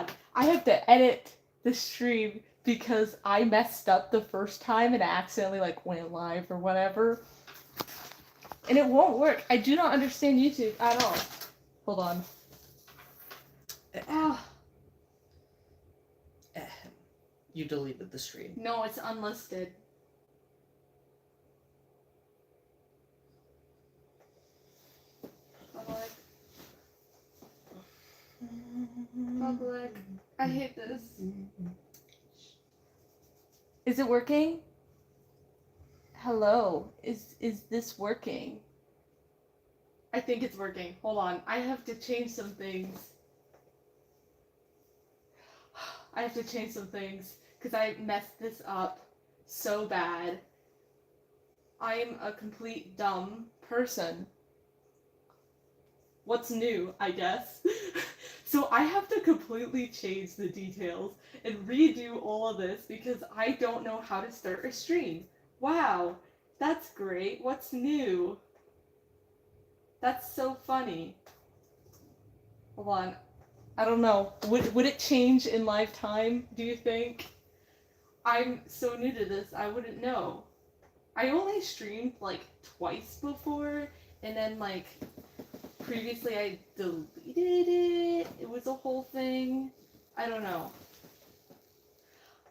god, I have to edit the stream because I messed up the first time and I accidentally like went live or whatever. And it won't work. I do not understand YouTube at all. Hold on. You deleted the stream. No, it's unlisted. Public. I hate this. Is it working? Hello. Is this working? I think it's working. Hold on. I have to change some things. I have to change some things because I messed this up so bad. I'm a complete dumb person. What's new, I guess? So I have to completely change the details and redo all of this because I don't know how to start a stream. Wow, that's great. What's new? That's so funny. Hold on. I don't know. Would it change in live time, do you think? I'm so new to this, I wouldn't know. I only streamed like twice before, and then like previously I deleted it. It was a whole thing. I don't know.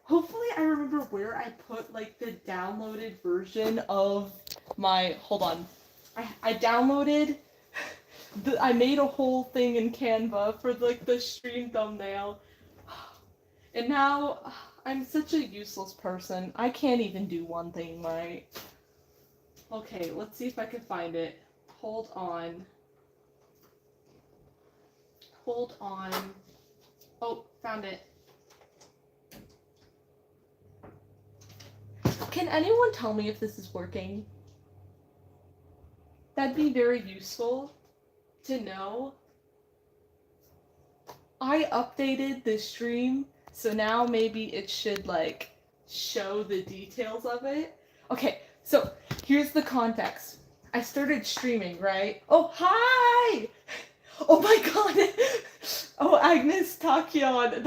Hopefully I remember where I put like the downloaded version of my, hold on. I downloaded, I made a whole thing in Canva for like the stream thumbnail. And now I'm such a useless person. I can't even do one thing right. Okay, let's see if I can find it. Hold on. Hold on. Oh, found it. Can anyone tell me if this is working? That'd be very useful to know. I updated the stream, so now maybe it should like show the details of it. Okay, so here's the context. I started streaming, right? Oh, hi! Oh my god! Oh, Agnes Tachyon.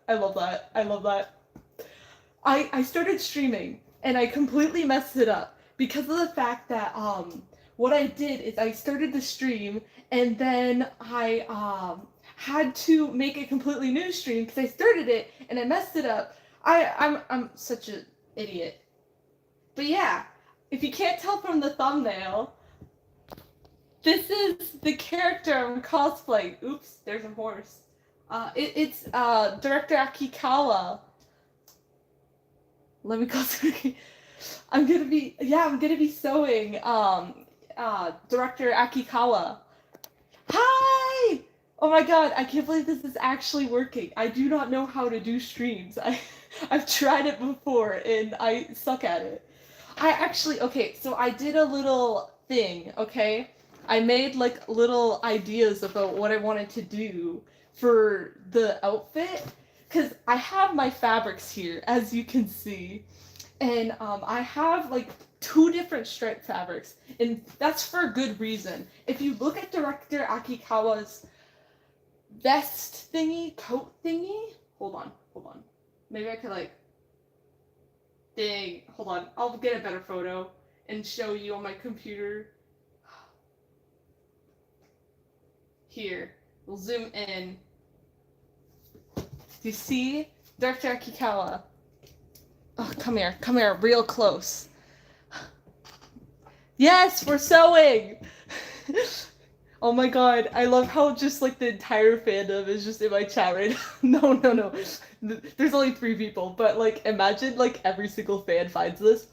I love that. I love that. I started streaming and I completely messed it up because of the fact that what I did is I started the stream and then I had to make a completely new stream because I started it and I messed it up. I'm such an idiot. But yeah, if you can't tell from the thumbnail, this is the character I'm cosplaying. Oops, there's a horse. It's Director Akikawa. Let me concentrate. I'm gonna be sewing Director Akikawa. Hi! Oh my god, I can't believe this is actually working. I do not know how to do streams. I've tried it before and I suck at it. Okay, so I did a little thing, okay? I made like little ideas about what I wanted to do for the outfit. Because I have my fabrics here, as you can see. And I have like 2 different striped fabrics. And that's for a good reason. If you look at Director Akikawa's vest thingy, coat thingy. Hold on. Maybe I could like... Dang, hold on. I'll get a better photo and show you on my computer. Here, we'll zoom in. Do you see Director Akikawa? Oh, come here, real close. Yes, we're sewing! Oh my god, I love how just like the entire fandom is just in my chat right now. No. There's only 3 people, but like imagine like every single fan finds this.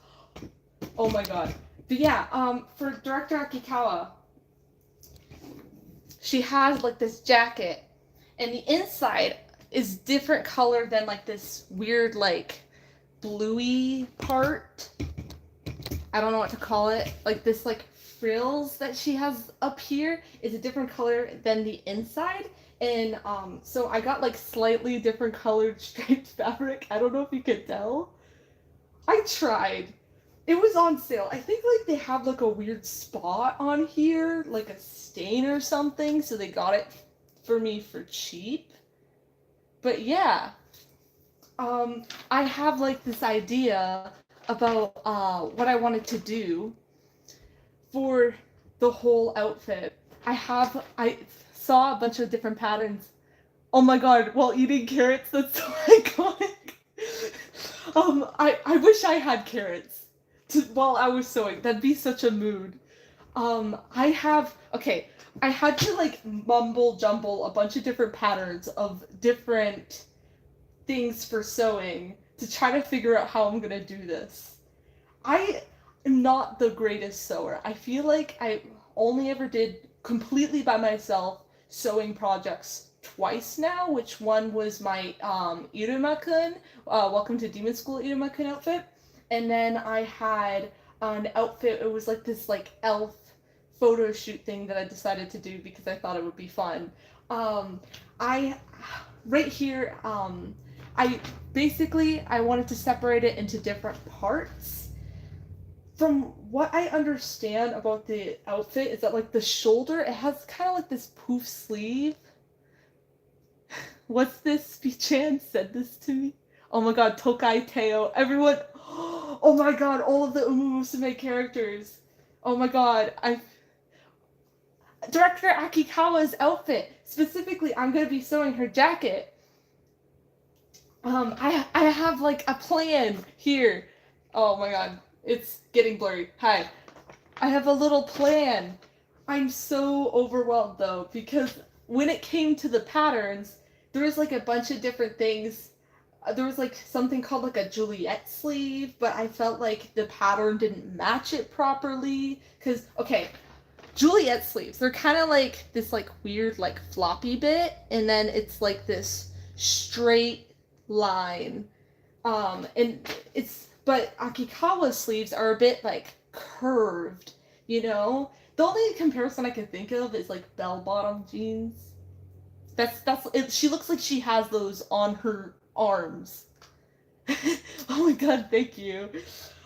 Oh my god. But yeah, for Director Akikawa, she has like this jacket, and the inside is different color than like this weird like bluey part. I don't know what to call it. Like this like frills that she has up here is a different color than the inside. And so I got like slightly different colored striped fabric. I don't know if you could tell. I tried. It was on sale. I think like they have like a weird spot on here, like a stain or something, so they got it for me for cheap. But yeah, I have like this idea about what I wanted to do for the whole outfit. I saw a bunch of different patterns. Oh my god, while eating carrots, that's so iconic. I wish I had carrots while I was sewing. That'd be such a mood. I had to like mumble jumble a bunch of different patterns of different things for sewing to try to figure out how I'm gonna do this. I am not the greatest sewer. I feel like I only ever did completely by myself sewing projects twice now, which one was my Iruma-kun, Welcome to Demon School Iruma-kun outfit, and then I had an outfit, it was like this like elf photo shoot thing that I decided to do because I thought it would be fun. Right here, I wanted to separate it into different parts. From what I understand about the outfit is that like the shoulder, it has kind of like this poof sleeve. What's this? Chan said this to me. Oh my god, Tokai Teo, everyone. Oh my god, all of the Umamusume characters. Oh my god, Director Akikawa's outfit. Specifically, I'm gonna be sewing her jacket. I have like a plan here. Oh my god, it's getting blurry. Hi. I have a little plan. I'm so overwhelmed though, because when it came to the patterns, there was like a bunch of different things. There was like something called like a Juliet sleeve, but I felt like the pattern didn't match it properly. Cause, okay, Juliet sleeves, they're kind of like this like weird like floppy bit, and then it's like this straight line. But Akikawa's sleeves are a bit like curved, you know? The only comparison I can think of is like bell-bottom jeans. That's it. She looks like she has those on her arms. Oh my god, thank you.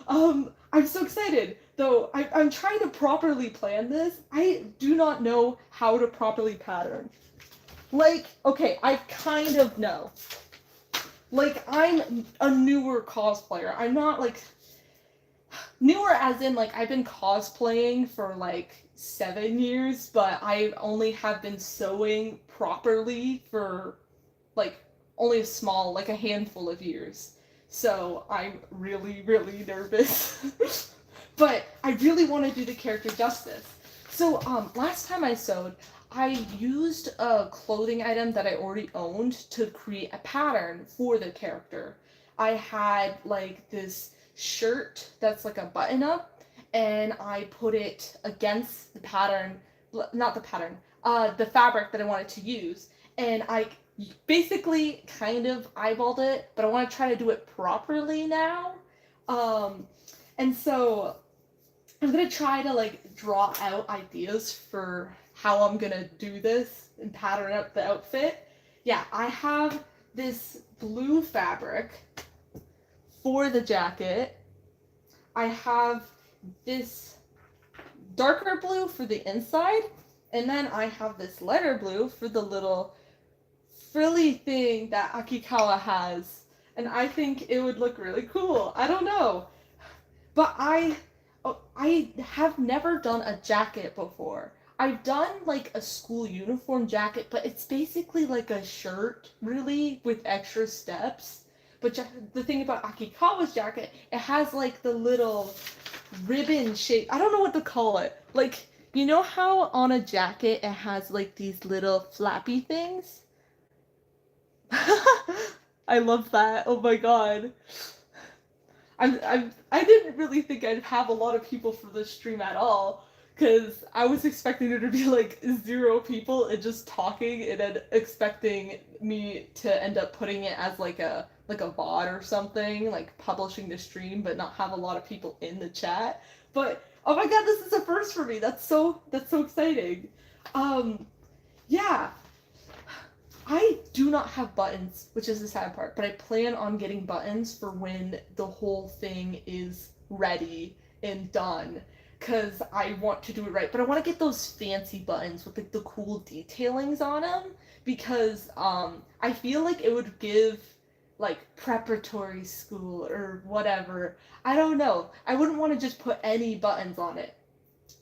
I'm so excited. Though I'm trying to properly plan this. I do not know how to properly pattern. Like, okay, I kind of know. Like, I'm a newer cosplayer. I'm not like newer as in like I've been cosplaying for like 7 years, but I only have been sewing properly for like only a handful of years. So I'm really, really nervous. But I really want to do the character justice. So last time I sewed, I used a clothing item that I already owned to create a pattern for the character. I had like this shirt that's like a button up, and I put it against the pattern, not the pattern, the fabric that I wanted to use, and I basically kind of eyeballed it, but I want to try to do it properly now. And so I'm gonna try to like draw out ideas for how I'm gonna do this and pattern up the outfit. Yeah, I have this blue fabric for the jacket. I have this darker blue for the inside, and then I have this lighter blue for the little frilly thing that Akikawa has, and I think it would look really cool. I don't know, but I have never done a jacket before. I've done like a school uniform jacket, but it's basically like a shirt, really, with extra steps. But the thing about Akikawa's jacket, it has like the little ribbon shape. I don't know what to call it. Like, you know how on a jacket it has like these little flappy things? I love that. Oh my god. I didn't really think I'd have a lot of people for this stream at all, because I was expecting there to be like 0 people and just talking, and then expecting me to end up putting it as like a VOD or something, like publishing the stream, but not have a lot of people in the chat. But oh my god, this is a first for me. That's so exciting. Yeah. I do not have buttons, which is the sad part, but I plan on getting buttons for when the whole thing is ready and done. because I want to do it right. But I want to get those fancy buttons with like the cool detailings on them because I feel like it would give like preparatory school or whatever. I don't know. I wouldn't want to just put any buttons on it.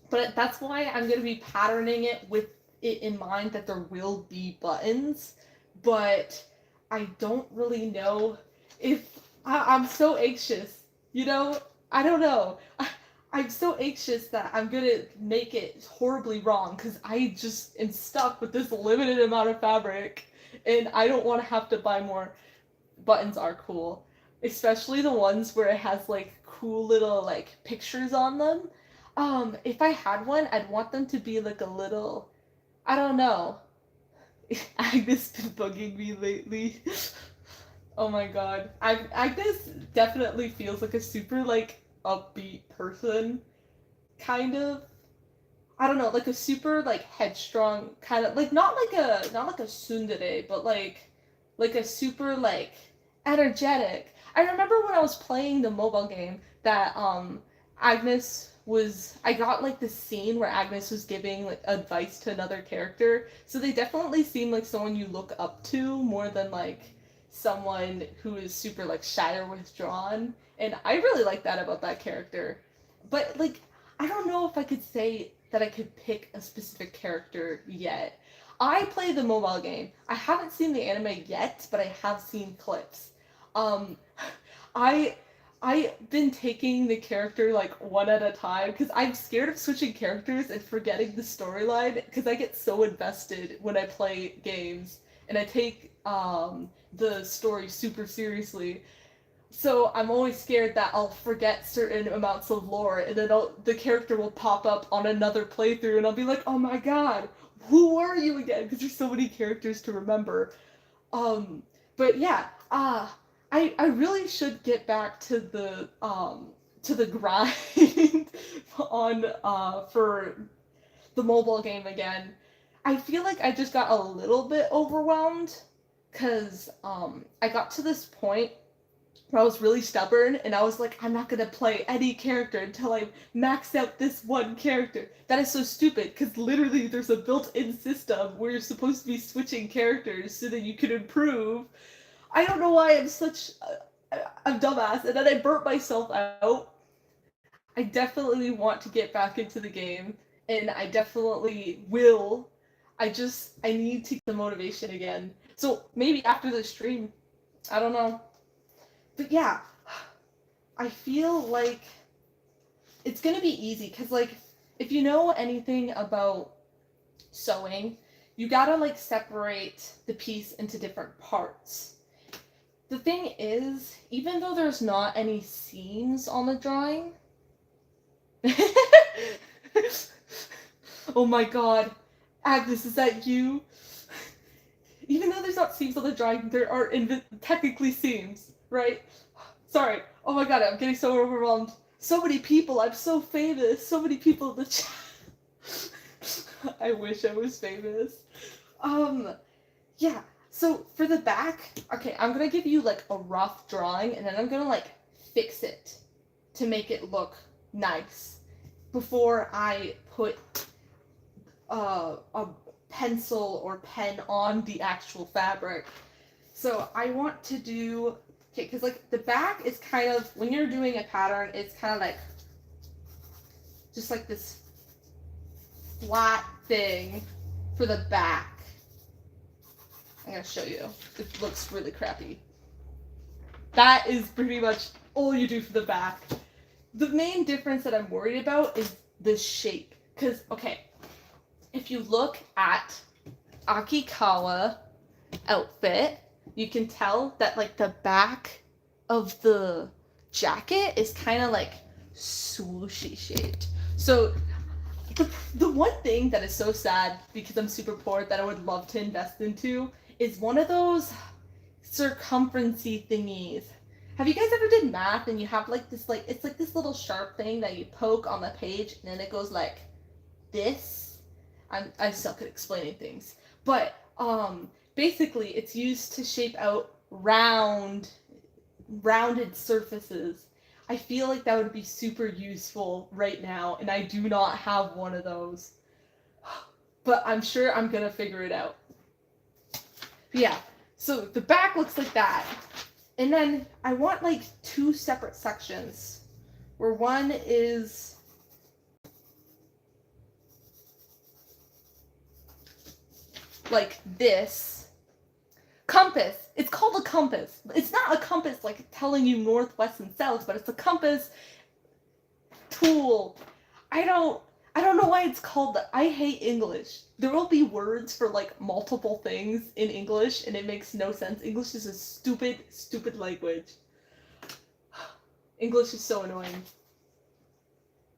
But that's why I'm going to be patterning it with it in mind that there will be buttons. But I don't really know if I'm so anxious, you know? I don't know. I'm so anxious that I'm gonna make it horribly wrong because I just am stuck with this limited amount of fabric and I don't want to have to buy more. Buttons are cool, especially the ones where it has like cool little like pictures on them. If I had one, I'd want them to be like a little, I don't know. Agnes been bugging me lately. Oh my god. Agnes definitely feels like a super like upbeat person, kind of. I don't know, like a super like headstrong kind of like not like a tsundere, but like a super like energetic. I remember when I was playing the mobile game that Agnes was I got like the scene where Agnes was giving like advice to another character. So they definitely seem like someone you look up to more than like someone who is super like shy or withdrawn. And I really like that about that character. But like I don't know if I could say that I could pick a specific character yet. I play the mobile game. I haven't seen the anime yet, but I have seen clips. Um, I I've been taking the character like one at a time because I'm scared of switching characters and forgetting the storyline because I get so invested when I play games and I take the story super seriously. So I'm always scared that I'll forget certain amounts of lore, and then the character will pop up on another playthrough, and I'll be like, "Oh my god, who are you again?" Because there's so many characters to remember. Um, but yeah, I really should get back to the grind on for the mobile game again. I feel like I just got a little bit overwhelmed because I got to this point where I was really stubborn and I was like, I'm not gonna play any character until I max out this one character. That is so stupid because literally there's a built-in system where you're supposed to be switching characters so that you can improve. I don't know why I'm such a dumbass, and then I burnt myself out. I definitely want to get back into the game, and I definitely will. I need to get the motivation again. So maybe after the stream, I don't know. But yeah, I feel like it's gonna be easy because like if you know anything about sewing, you gotta like separate the piece into different parts. The thing is, even though there's not any seams on the drawing, oh my god, Agnes, is that you? Even though there's not seams on the drawing, there are technically seams, right? Sorry. Oh my god, I'm getting so overwhelmed. So many people. I'm so famous. So many people in the chat. I wish I was famous. Yeah. So for the back, okay, I'm gonna give you like a rough drawing, and then I'm gonna like fix it to make it look nice before I put a pencil or pen on the actual fabric. So I want to do, okay, because like the back is kind of, when you're doing a pattern, it's kind of like, just like this flat thing for the back. I'm going to show you. It looks really crappy. That is pretty much all you do for the back. The main difference that I'm worried about is the shape. Because, okay, if you look at Akikawa outfit, you can tell that like the back of the jacket is kind of like swooshy shaped. So the one thing that is so sad because I'm super poor that I would love to invest into is one of those circumferencey thingies. Have you guys ever did math and you have like this like it's like this little sharp thing that you poke on the page and then it goes like this? I suck at explaining things. But basically it's used to shape out rounded surfaces. I feel like that would be super useful right now, and I do not have one of those. But I'm sure I'm gonna figure it out. But yeah, so the back looks like that. And then I want like 2 separate sections, where one is like this. Compass. It's called a compass. It's not a compass like telling you north, west, and south, but it's a compass tool. I don't know why it's called that. I hate English. There will be words for like multiple things in English, and it makes no sense. English is a stupid language. English is so annoying.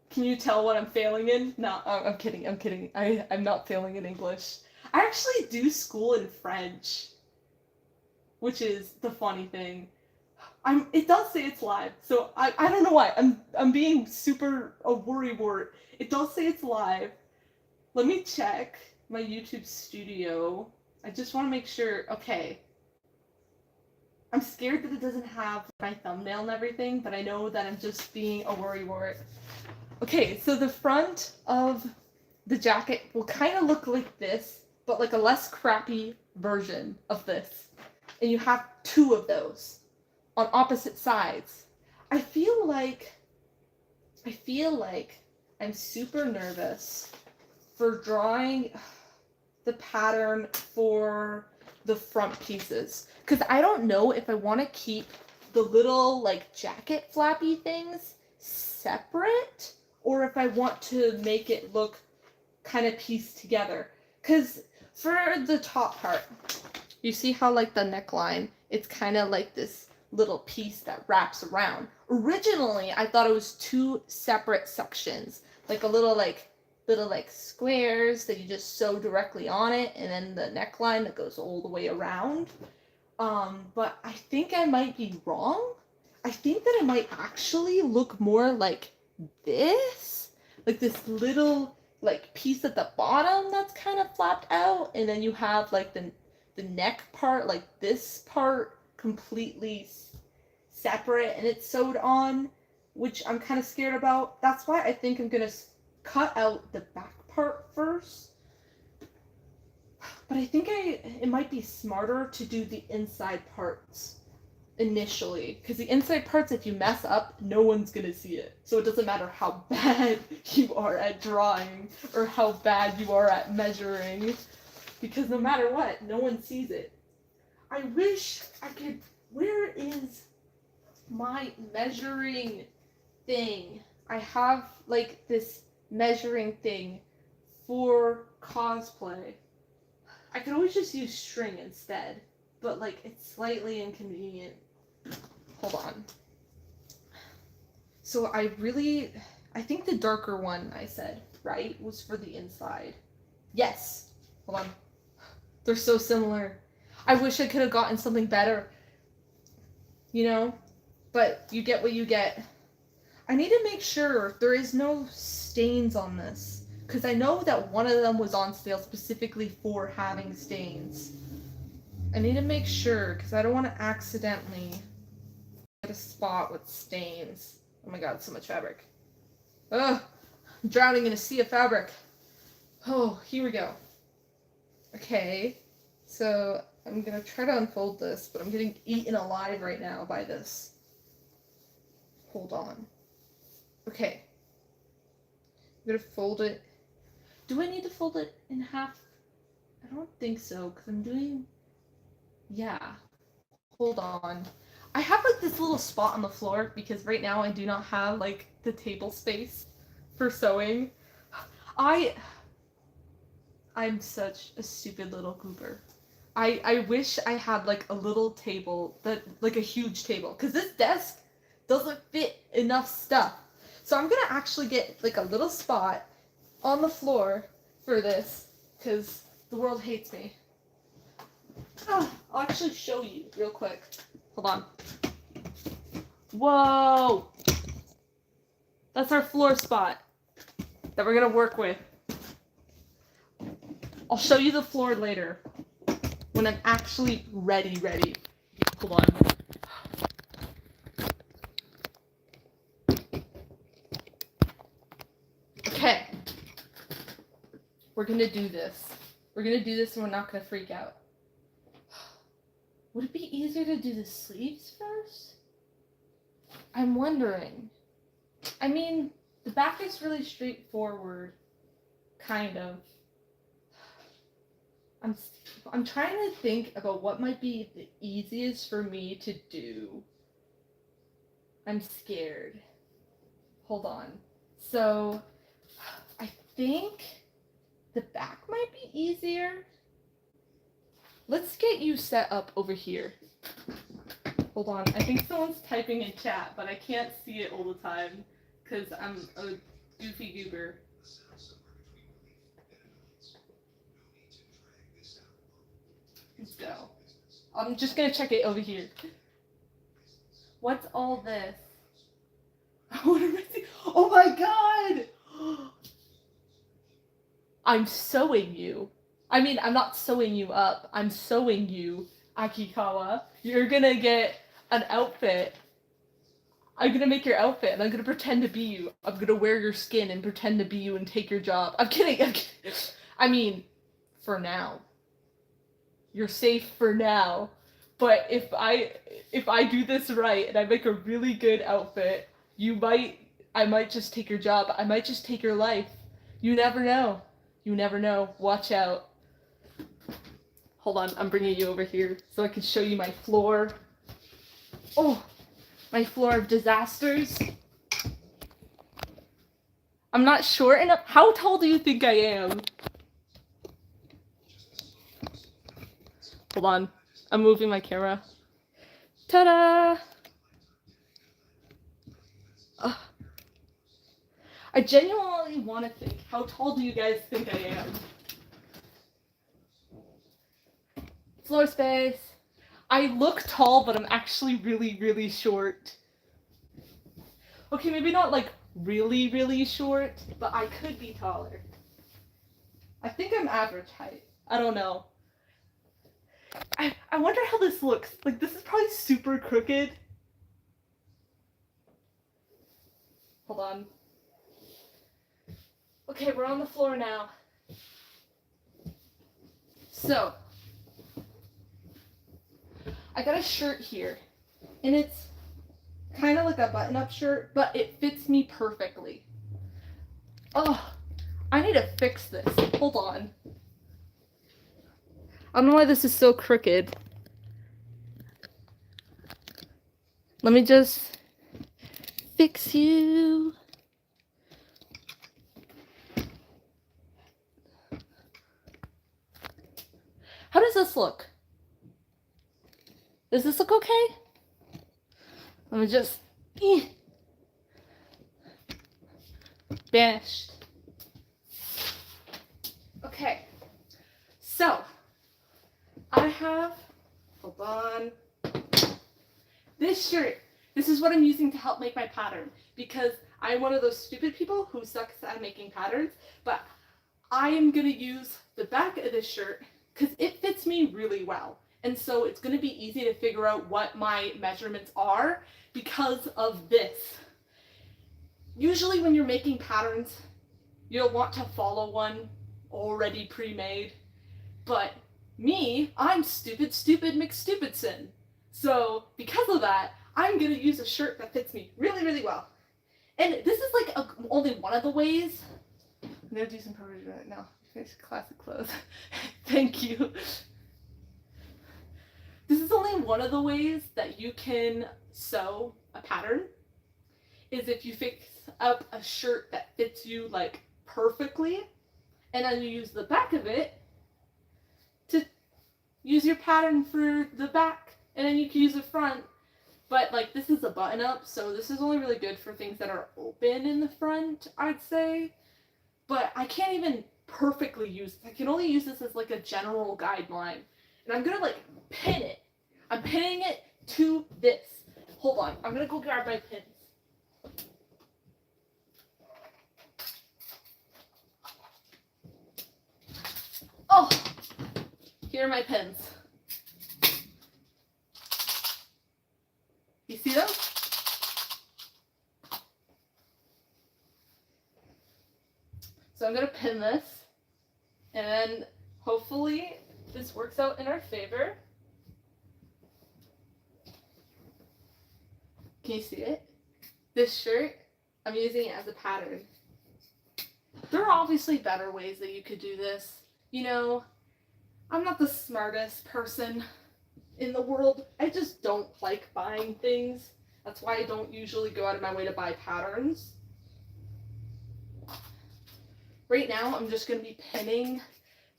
Can you tell what I'm failing in? No, I'm kidding. I'm not failing in English. I actually do school in French, which is the funny thing. It does say it's live, so I don't know why. I'm being super a worrywart. It does say it's live. Let me check my YouTube studio. I just want to make sure. Okay. I'm scared that it doesn't have my thumbnail and everything, but I know that I'm just being a worrywart. Okay, so the front of the jacket will kind of look like this, but like a less crappy version of this. And you have 2 of those on opposite sides. I feel like I'm super nervous for drawing the pattern for the front pieces, because I don't know if I want to keep the little like jacket flappy things separate, or if I want to make it look kind of pieced together. Because for the top part, you see how like the neckline, it's kind of like this little piece that wraps around. Originally, I thought it was 2 separate sections, like a little squares that you just sew directly on it, and then the neckline that goes all the way around. But I think I might be wrong. I think that it might actually look more like this, like this little like piece at the bottom that's kind of flapped out, and then you have like the neck part, like this part completely separate, and it's sewed on, which I'm kind of scared about. That's why I think I'm gonna cut out the back part first. But I think it might be smarter to do the inside parts initially, because the inside parts, if you mess up, no one's gonna see it. So it doesn't matter how bad you are at drawing or how bad you are at measuring, because no matter what, no one sees it. I wish I could. Where is my measuring thing? I have like this measuring thing for cosplay. I could always just use string instead, but like it's slightly inconvenient. Hold on. So I think the darker one I said, right, was for the inside. Yes. Hold on. They're so similar. I wish I could have gotten something better. You know? But you get what you get. I need to make sure there is no stains on this, because I know that one of them was on sale specifically for having stains. I need to make sure, because I don't want to accidentally get a spot with stains. Oh my god, so much fabric. Ugh, I'm drowning in a sea of fabric. Oh, here we go. Okay, so I'm going to try to unfold this, but I'm getting eaten alive right now by this. Hold on. Okay. I'm going to fold it. Do I need to fold it in half? I don't think so, because I'm doing... Yeah. Hold on. I have like this little spot on the floor, because right now I do not have like the table space for sewing. I'm such a stupid little goober. I wish I had like a little table, like a huge table, because this desk doesn't fit enough stuff. So I'm gonna actually get like a little spot on the floor for this, because the world hates me. Oh, I'll actually show you real quick. Hold on. Whoa! That's our floor spot that we're gonna work with. I'll show you the floor later when I'm actually ready. Hold on. We're gonna do this. We're gonna do this and we're not gonna freak out. Would it be easier to do the sleeves first? I'm wondering. I mean, the back is really straightforward. Kind of. I'm trying to think about what might be the easiest for me to do. I'm scared. Hold on. So, I think the back might be easier. Let's get you set up over here. Hold on. I think someone's typing in chat, but I can't see it all the time because I'm a goofy goober. Let's go. I'm just gonna check it over here. What's all this? What am I seeing? Oh my god! I'm sewing you. I mean, I'm not sewing you up. I'm sewing you, Akikawa. You're gonna get an outfit. I'm gonna make your outfit and I'm gonna pretend to be you. I'm gonna wear your skin and pretend to be you and take your job. I'm kidding. I mean, for now. You're safe for now. But if I do this right and I make a really good outfit, I might just take your job. I might just take your life. You never know. You never know. Watch out. Hold on, I'm bringing you over here so I can show you my floor. Oh, my floor of disasters. I'm not short enough. How tall do you think I am? Hold on. I'm moving my camera. Ta-da! I genuinely want to think, how tall do you guys think I am? Floor space. I look tall, but I'm actually really, really short. Okay, maybe not like really, really short, but I could be taller. I think I'm average height. I don't know. I wonder how this looks. Like, this is probably super crooked. Hold on. Okay, we're on the floor now. So, I got a shirt here, and it's kind of like a button-up shirt, but it fits me perfectly. Oh, I need to fix this. Hold on. I don't know why this is so crooked. Let me just fix you. How does this look? Does this look okay? Let me just... Banished. Okay. So, I have... Hold on. This shirt. This is what I'm using to help make my pattern. Because I'm one of those stupid people who sucks at making patterns. But I am going to use the back of this shirt because it fits me really well. And so it's going to be easy to figure out what my measurements are because of this. Usually when you're making patterns, you'll want to follow one already pre-made. But me, I'm stupid McStupidson. So because of that, I'm going to use a shirt that fits me really, really well. And this is like only one of the ways. I'm going to do some coverage right now. Finish classic clothes. Thank you. This is only one of the ways that you can sew a pattern, is if you fix up a shirt that fits you like perfectly, and then you use the back of it to use your pattern for the back, and then you can use the front. But like this is a button up, so this is only really good for things that are open in the front, I'd say. But I can't even perfectly use this. I can only use this as like a general guideline. And I'm gonna like pin it. I'm pinning it to this. Hold on, I'm gonna go grab my pins. Oh, here are my pins. You see them? So I'm gonna pin this. And hopefully this works out in our favor. Can you see it? This shirt, I'm using it as a pattern. There are obviously better ways that you could do this. You know, I'm not the smartest person in the world. I just don't like buying things. That's why I don't usually go out of my way to buy patterns. Right now, I'm just going to be pinning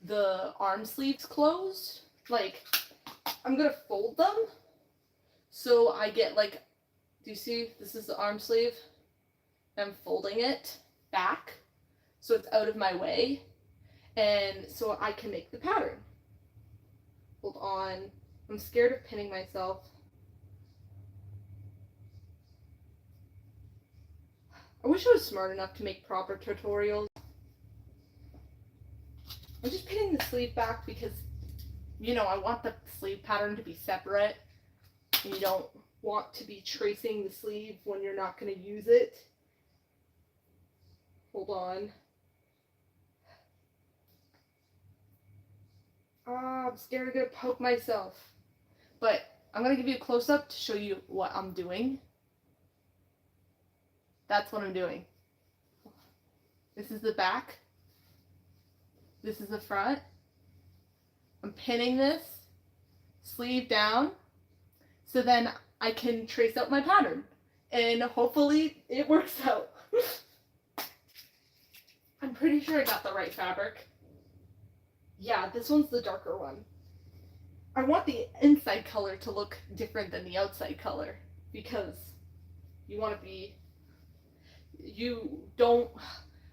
the arm sleeves closed. Like, I'm going to fold them so I get like, do you see? This is the arm sleeve. I'm folding it back so it's out of my way, and so I can make the pattern. Hold on. I'm scared of pinning myself. I wish I was smart enough to make proper tutorials. I'm just pinning the sleeve back because, you know, I want the sleeve pattern to be separate. And you don't want to be tracing the sleeve when you're not going to use it. Hold on. I'm scared I'm going to poke myself. But I'm going to give you a close-up to show you what I'm doing. That's what I'm doing. This is the back. This is the front. I'm pinning this sleeve down so then I can trace out my pattern. And hopefully it works out. I'm pretty sure I got the right fabric. Yeah, this one's the darker one. I want the inside color to look different than the outside color because you want to be, you don't,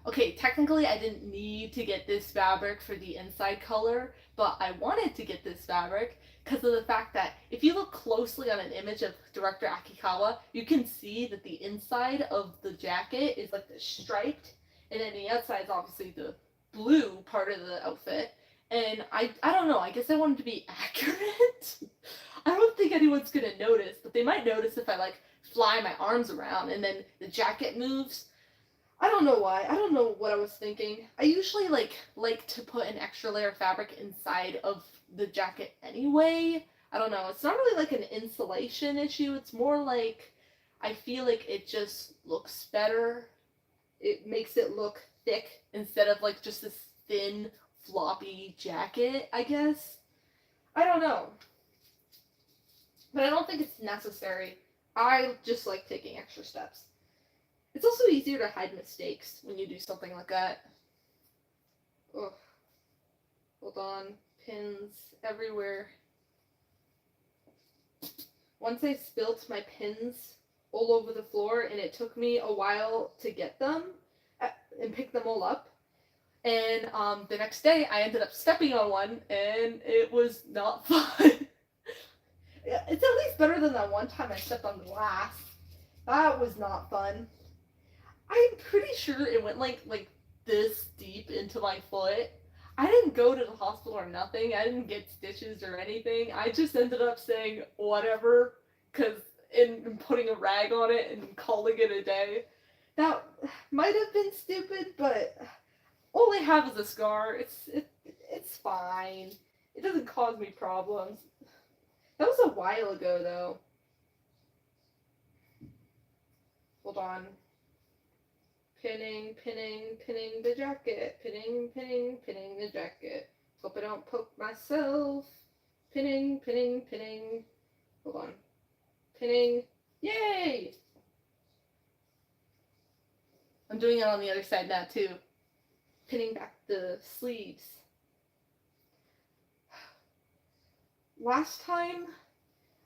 okay, technically I didn't need to get this fabric for the inside color, but I wanted to get this fabric because of the fact that if you look closely on an image of Director Akikawa, you can see that the inside of the jacket is like the striped, and then the outside is obviously the blue part of the outfit. And I don't know, I guess I wanted to be accurate. I don't think anyone's gonna notice, but they might notice if I like fly my arms around and then the jacket moves. I don't know why. I don't know what I was thinking. I usually like to put an extra layer of fabric inside of the jacket anyway. I don't know. It's not really like an insulation issue. It's more like I feel like it just looks better. It makes it look thick instead of like just this thin floppy jacket, I guess. I don't know. But I don't think it's necessary. I just like taking extra steps. It's also easier to hide mistakes when you do something like that. Ugh. Hold on. Pins everywhere. Once I spilt my pins all over the floor, and it took me a while to get them and pick them all up. And the next day, I ended up stepping on one, and it was not fun. It's at least better than that one time I stepped on glass. That was not fun. I'm pretty sure it went like this deep into my foot. I didn't go to the hospital or nothing. I didn't get stitches or anything. I just ended up saying whatever, and putting a rag on it and calling it a day. That might have been stupid, but all I have is a scar. It's fine. It doesn't cause me problems. That was a while ago, though. Hold on. Pinning the jacket. Pinning the jacket. Hope I don't poke myself. Pinning. Hold on. Pinning. Yay! I'm doing it on the other side now, too. Pinning back the sleeves. Last time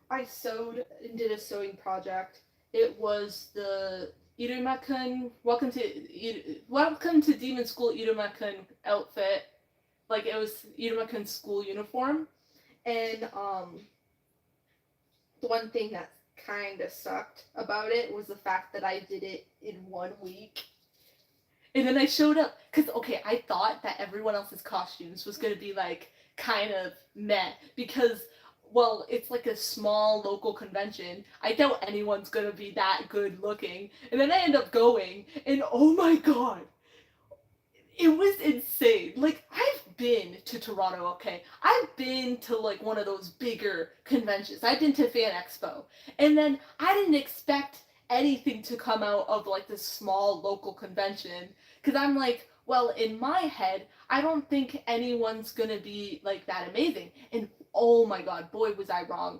I sewed and did a sewing project, it was the Iruma-kun, welcome to Demon School Iruma-kun outfit. Like, it was Iruma-kun's school uniform. And the one thing that kind of sucked about it was the fact that I did it in 1 week. And then I showed up, because, okay, I thought that everyone else's costumes was going to be, like, kind of meh, because, well, it's like a small local convention. I doubt anyone's going to be that good looking. And then I end up going, and oh my god, it was insane. Like, I've been to Toronto, okay? I've been to like one of those bigger conventions. I've been to Fan Expo. And then I didn't expect anything to come out of like this small local convention. Because I'm like, well, in my head, I don't think anyone's gonna be like that amazing. And oh my god, boy, was I wrong.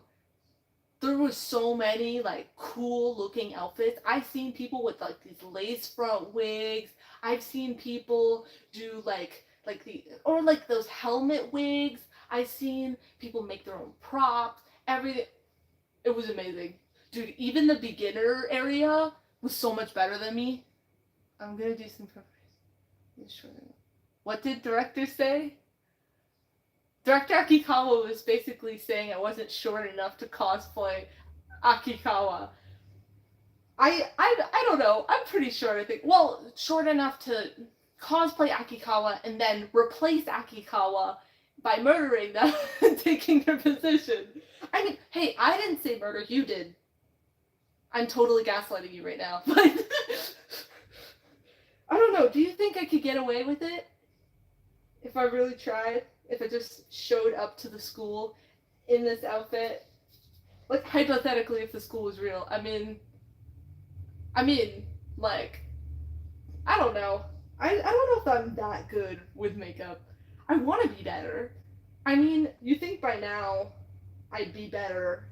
There was so many like cool looking outfits. I've seen people with like these lace front wigs. I've seen people do like those helmet wigs. I've seen people make their own props. Everything. It was amazing. Dude, even the beginner area was so much better than me. I'm gonna do some preparation. What did director say? Director Akikawa was basically saying I wasn't short enough to cosplay Akikawa. I don't know. I'm pretty short, I think. Well, short enough to cosplay Akikawa and then replace Akikawa by murdering them and taking their position. I mean, hey, I didn't say murder, you did. I'm totally gaslighting you right now. But I don't know. Do you think I could get away with it? If I really tried? If I just showed up to the school in this outfit? Like, hypothetically, if the school was real. I mean, like, I don't know. I don't know if I'm that good with makeup. I want to be better. I mean, you think by now I'd be better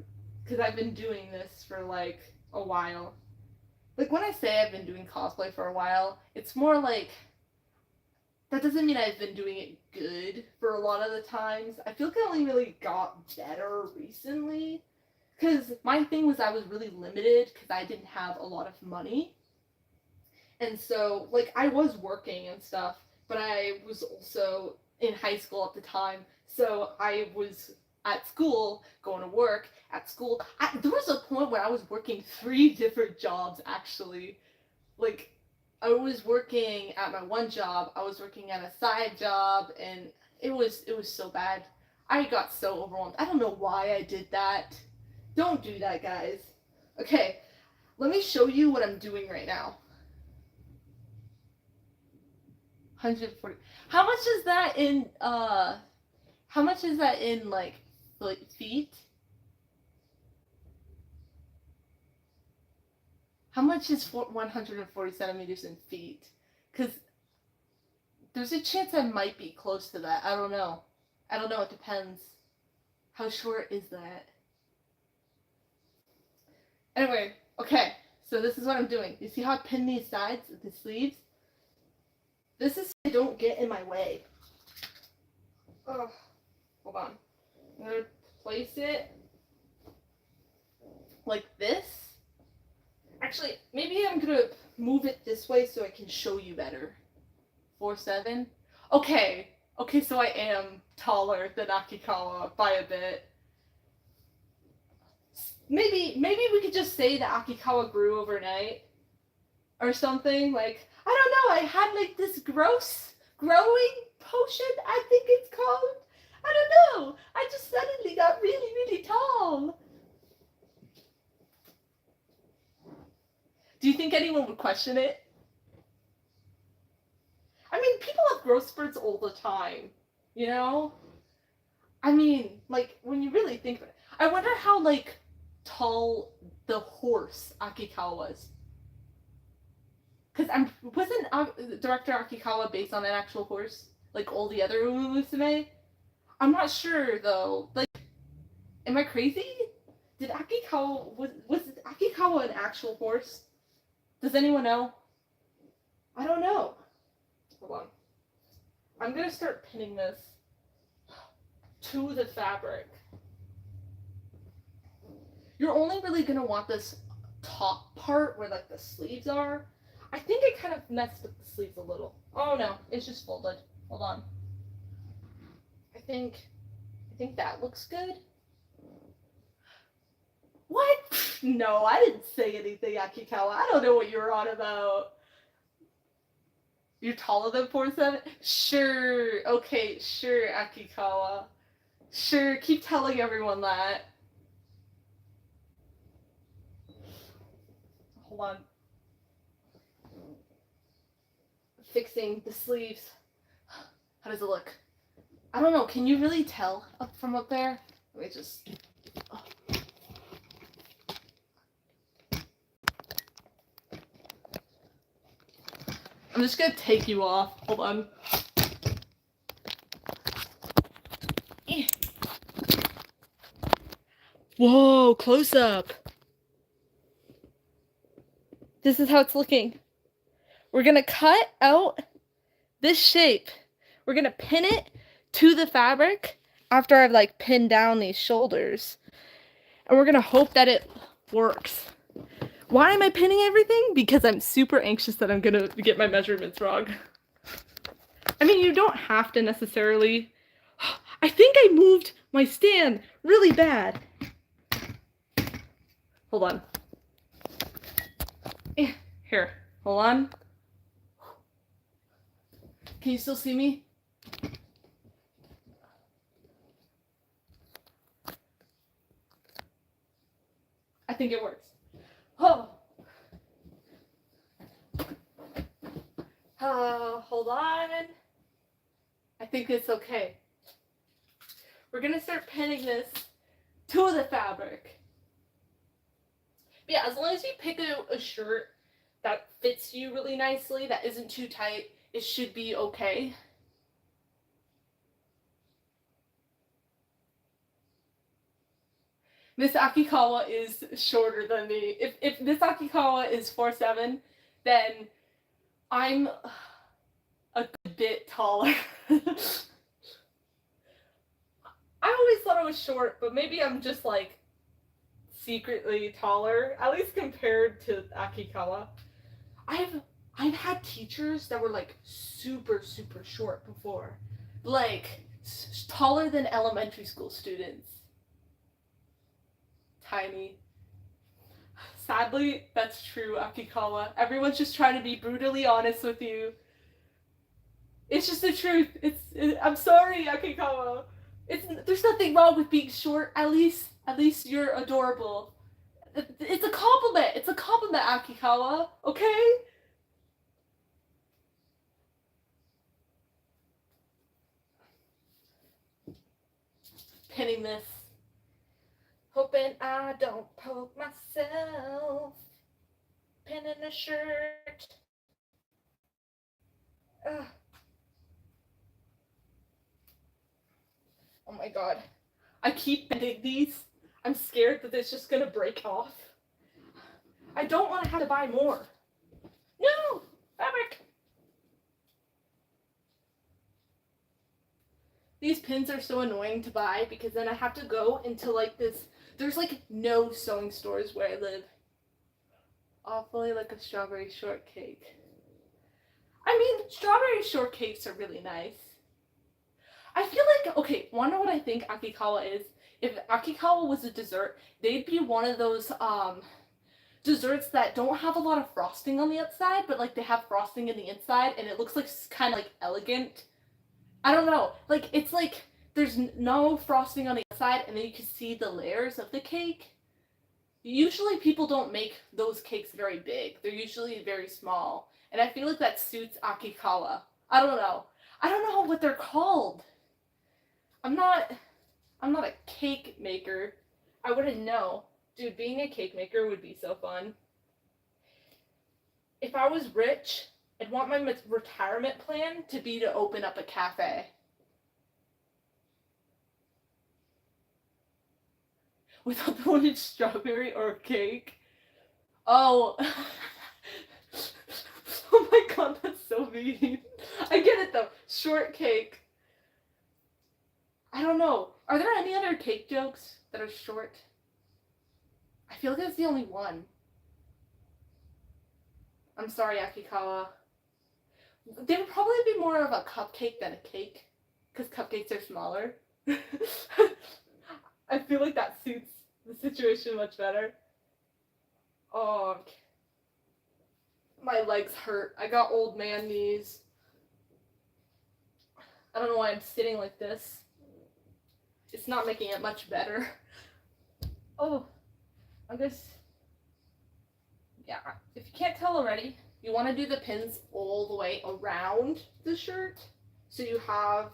because I've been doing this for, like, a while. Like, when I say I've been doing cosplay for a while, it's more like, that doesn't mean I've been doing it good for a lot of the times. I feel like I only really got better recently. Because my thing was I was really limited because I didn't have a lot of money. And so, like, I was working and stuff, but I was also in high school at the time. So I was at school, going to work, at school. There was a point where I was working 3 different jobs, actually. Like, I was working at my one job, I was working at a side job, and it was so bad. I got so overwhelmed. I don't know why I did that. Don't do that, guys. Okay, let me show you what I'm doing right now. 140. How much is that in like feet? How much is 140 centimeters in feet? Because there's a chance I might be close to that. I don't know. It depends. How short is that? Anyway, okay. So this is what I'm doing. You see how I pin these sides, the sleeves? This is so they don't get in my way. Oh, hold on. I'm going to place it like this. Actually, maybe I'm going to move it this way so I can show you better. 4'7". Okay, so I am taller than Akikawa by a bit. Maybe we could just say that Akikawa grew overnight. Or something, like, I don't know, I had like this gross growing potion, I think it's called. I don't know, I just suddenly got really, really tall. Do you think anyone would question it? I mean, people have growth spurts all the time, you know? I mean, like, when you really think about it, I wonder how, like, tall the horse Akikawa was. Because wasn't Director Akikawa based on an actual horse? Like all the other Umamusume? I'm not sure, though. Like, am I crazy? Was Akikawa an actual horse? Does anyone know? I don't know. Hold on. I'm gonna start pinning this to the fabric. You're only really gonna want this top part where like the sleeves are. I think I kind of messed with the sleeves a little. Oh no, it's just folded. Hold on. I think that looks good. What? No, I didn't say anything, Akikawa. I don't know what you're on about. You're taller than 4'7"? Sure. Okay, sure, Akikawa. Sure, keep telling everyone that. Hold on. Fixing the sleeves. How does it look? I don't know, can you really tell up from up there? Let me just... Oh. I'm just gonna take you off. Hold on. Whoa, close up. This is how it's looking. We're gonna cut out this shape. We're gonna pin it to the fabric after I've like pinned down these shoulders. And we're gonna hope that it works. Why am I pinning everything? Because I'm super anxious that I'm gonna get my measurements wrong. I mean, you don't have to necessarily. I think I moved my stand really bad. Hold on. Here, hold on. Can you still see me? I think it works. Oh. Hold on. I think it's okay. We're gonna start pinning this to the fabric. But yeah, as long as you pick a shirt that fits you really nicely, that isn't too tight, it should be okay. Miss Akikawa is shorter than me. If Miss Akikawa is 4'7", then I'm a good bit taller. I always thought I was short, but maybe I'm just like secretly taller, at least compared to Akikawa. I've had teachers that were like super short before, like taller than elementary school students. Tiny. Sadly, that's true, Akikawa. Everyone's just trying to be brutally honest with you. It's just the truth. I'm sorry, Akikawa. There's nothing wrong with being short. At least you're adorable. It's a compliment. It's a compliment, Akikawa. Okay? Pinning this. Hoping I don't poke myself. Pinning a shirt. Ugh. Oh my god. I keep bending these. I'm scared that it's just gonna break off. I don't want to have to buy more. No! Fabric! These pins are so annoying to buy because then I have to go into like this. There's like no sewing stores where I live. Awfully like a strawberry shortcake. I mean, strawberry shortcakes are really nice. I feel like, okay, wanna what I think Akikawa is? If Akikawa was a dessert, they'd be one of those desserts that don't have a lot of frosting on the outside, but like they have frosting in the inside and it looks like kind of like elegant. I don't know, like it's like there's no frosting on the outside and then you can see the layers of the cake. Usually people don't make those cakes very big. They're usually very small. And I feel like that suits Akikawa. I don't know. I don't know what they're called. I'm not a cake maker. I wouldn't know. Dude, being a cake maker would be so fun. If I was rich, I'd want my retirement plan to be to open up a cafe. Without the one in strawberry or cake. Oh. Oh my god, that's so mean. I get it though. Shortcake. I don't know. Are there any other cake jokes that are short? I feel like that's the only one. I'm sorry, Akikawa. They would probably be more of a cupcake than a cake, because cupcakes are smaller. I feel like that suits the situation much better. Oh, my legs hurt. I got old man knees. I don't know why I'm sitting like this. It's not making it much better. Oh, I guess, yeah, if you can't tell already, you want to do the pins all the way around the shirt. So you have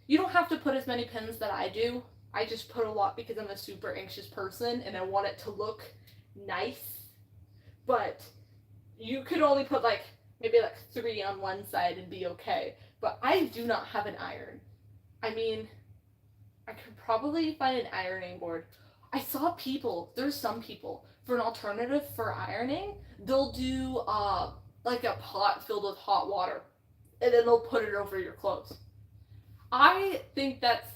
You don't have to put as many pins that I do. I just put a lot because I'm a super anxious person and I want it to look nice. But you could only put like maybe like 3 on one side and be okay. But I do not have an iron. I mean, I could probably find an ironing board. I saw people, there's some people, for an alternative for ironing, they'll do like a pot filled with hot water and then they'll put it over your clothes. I think that's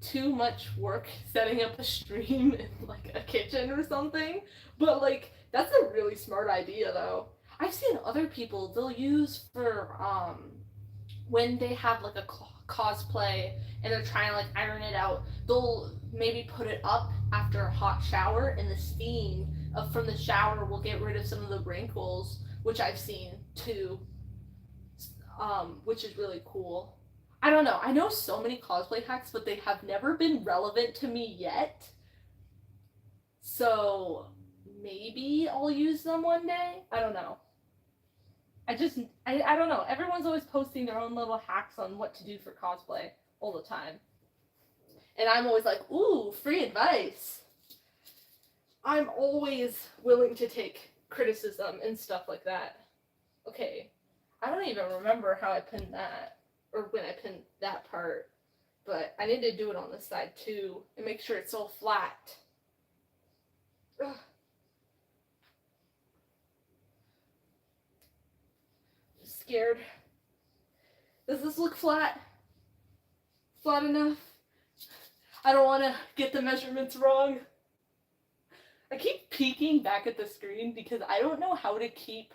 too much work setting up a stream in like a kitchen or something, but like that's a really smart idea though. I've seen other people, they'll use for when they have like a cosplay and they're trying to like iron it out, they'll maybe put it up after a hot shower and the steam from the shower will get rid of some of the wrinkles, which I've seen too, which is really cool. I don't know. I know so many cosplay hacks, but they have never been relevant to me yet. So maybe I'll use them one day. I don't know. I don't know. Everyone's always posting their own little hacks on what to do for cosplay all the time. And I'm always like, ooh, free advice. I'm always willing to take criticism and stuff like that. Okay, I don't even remember how I pinned that, or when I pinned that part, but I need to do it on this side too, and make sure it's all flat. Ugh. Scared. Does this look flat? Flat enough? I don't want to get the measurements wrong. I keep peeking back at the screen because I don't know how to keep...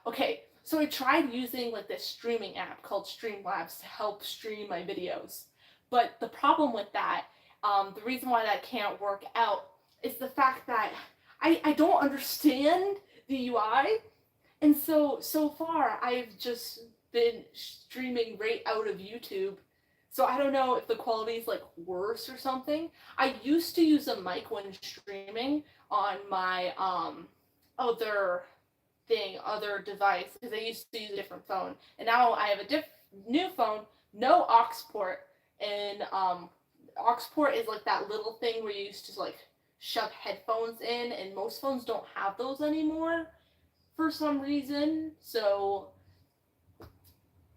Okay, so I tried using like this streaming app called Streamlabs to help stream my videos. But the problem with that, the reason why that can't work out is the fact that I don't understand the UI. And so far, I've just been streaming right out of YouTube. So I don't know if the quality is like worse or something. I used to use a mic when streaming on my other device because I used to use a different phone. And now I have a new phone, no aux port. And aux port is like that little thing where you used to like shove headphones in, and most phones don't have those anymore for some reason. So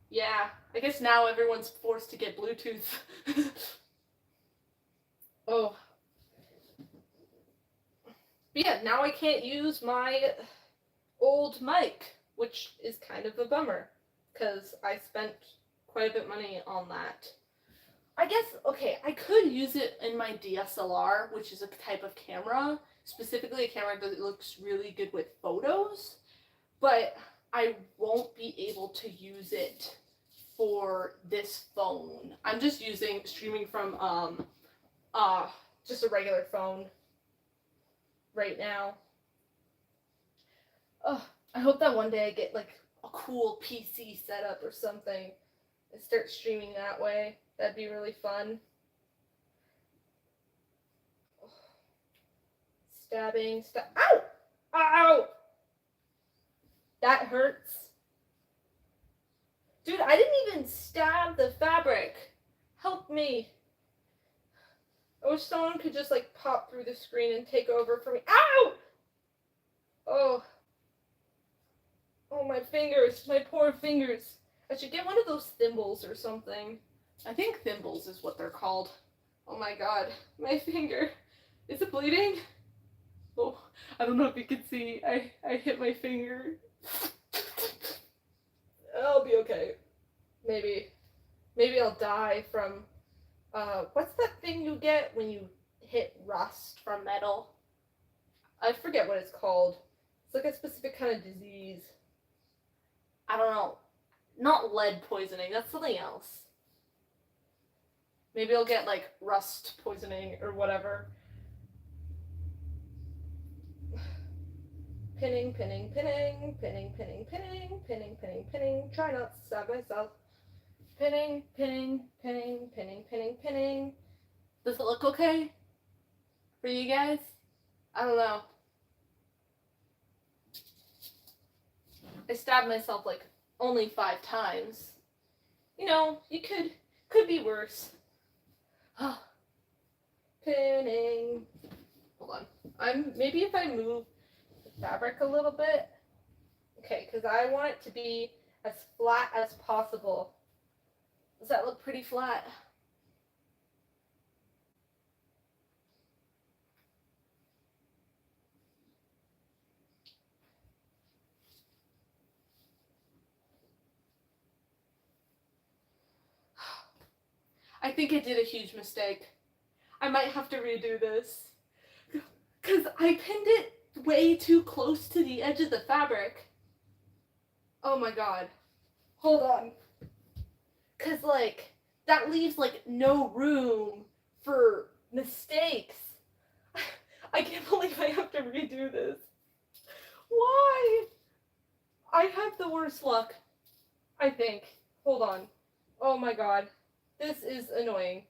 yeah, I guess now everyone's forced to get Bluetooth. Oh. But yeah, now I can't use my old mic, which is kind of a bummer, because I spent quite a bit of money on that. I guess, okay, I could use it in my DSLR, which is a type of camera, specifically a camera that looks really good with photos, but I won't be able to use it for this phone. I'm just streaming from just a regular phone right now. I hope that one day I get like a cool PC setup or something and start streaming that way. That'd be really fun. Stabbing, ow! Ow! That hurts. Dude, I didn't even stab the fabric. Help me. I wish someone could just like pop through the screen and take over for me. Ow! Oh. Oh, my fingers. My poor fingers. I should get one of those thimbles or something. I think thimbles is what they're called. Oh my god. My finger. Is it bleeding? Oh, I don't know if you can see. I hit my finger. I'll be okay. Maybe I'll die from, what's that thing you get when you hit rust from metal? I forget what it's called. It's like a specific kind of disease. I don't know. Not lead poisoning, that's something else. Maybe I'll get like rust poisoning or whatever. Pinning, pinning, pinning, pinning, pinning, pinning, pinning, pinning, pinning. Try not to stab myself. Pinning, pinning, pinning, pinning, pinning, pinning. Does it look okay for you guys? I don't know. I stabbed myself like only 5 times. You know, you could Could be worse. Pinning. Hold on. Maybe if I move the fabric a little bit. Okay, because I want it to be as flat as possible. Does that look pretty flat? I think I did a huge mistake. I might have to redo this. Because I pinned it way too close to the edge of the fabric. Oh my god. Hold on. Because, like, that leaves, like, no room for mistakes. I can't believe I have to redo this. Why? I have the worst luck, I think. Hold on. Oh my god. This is annoying.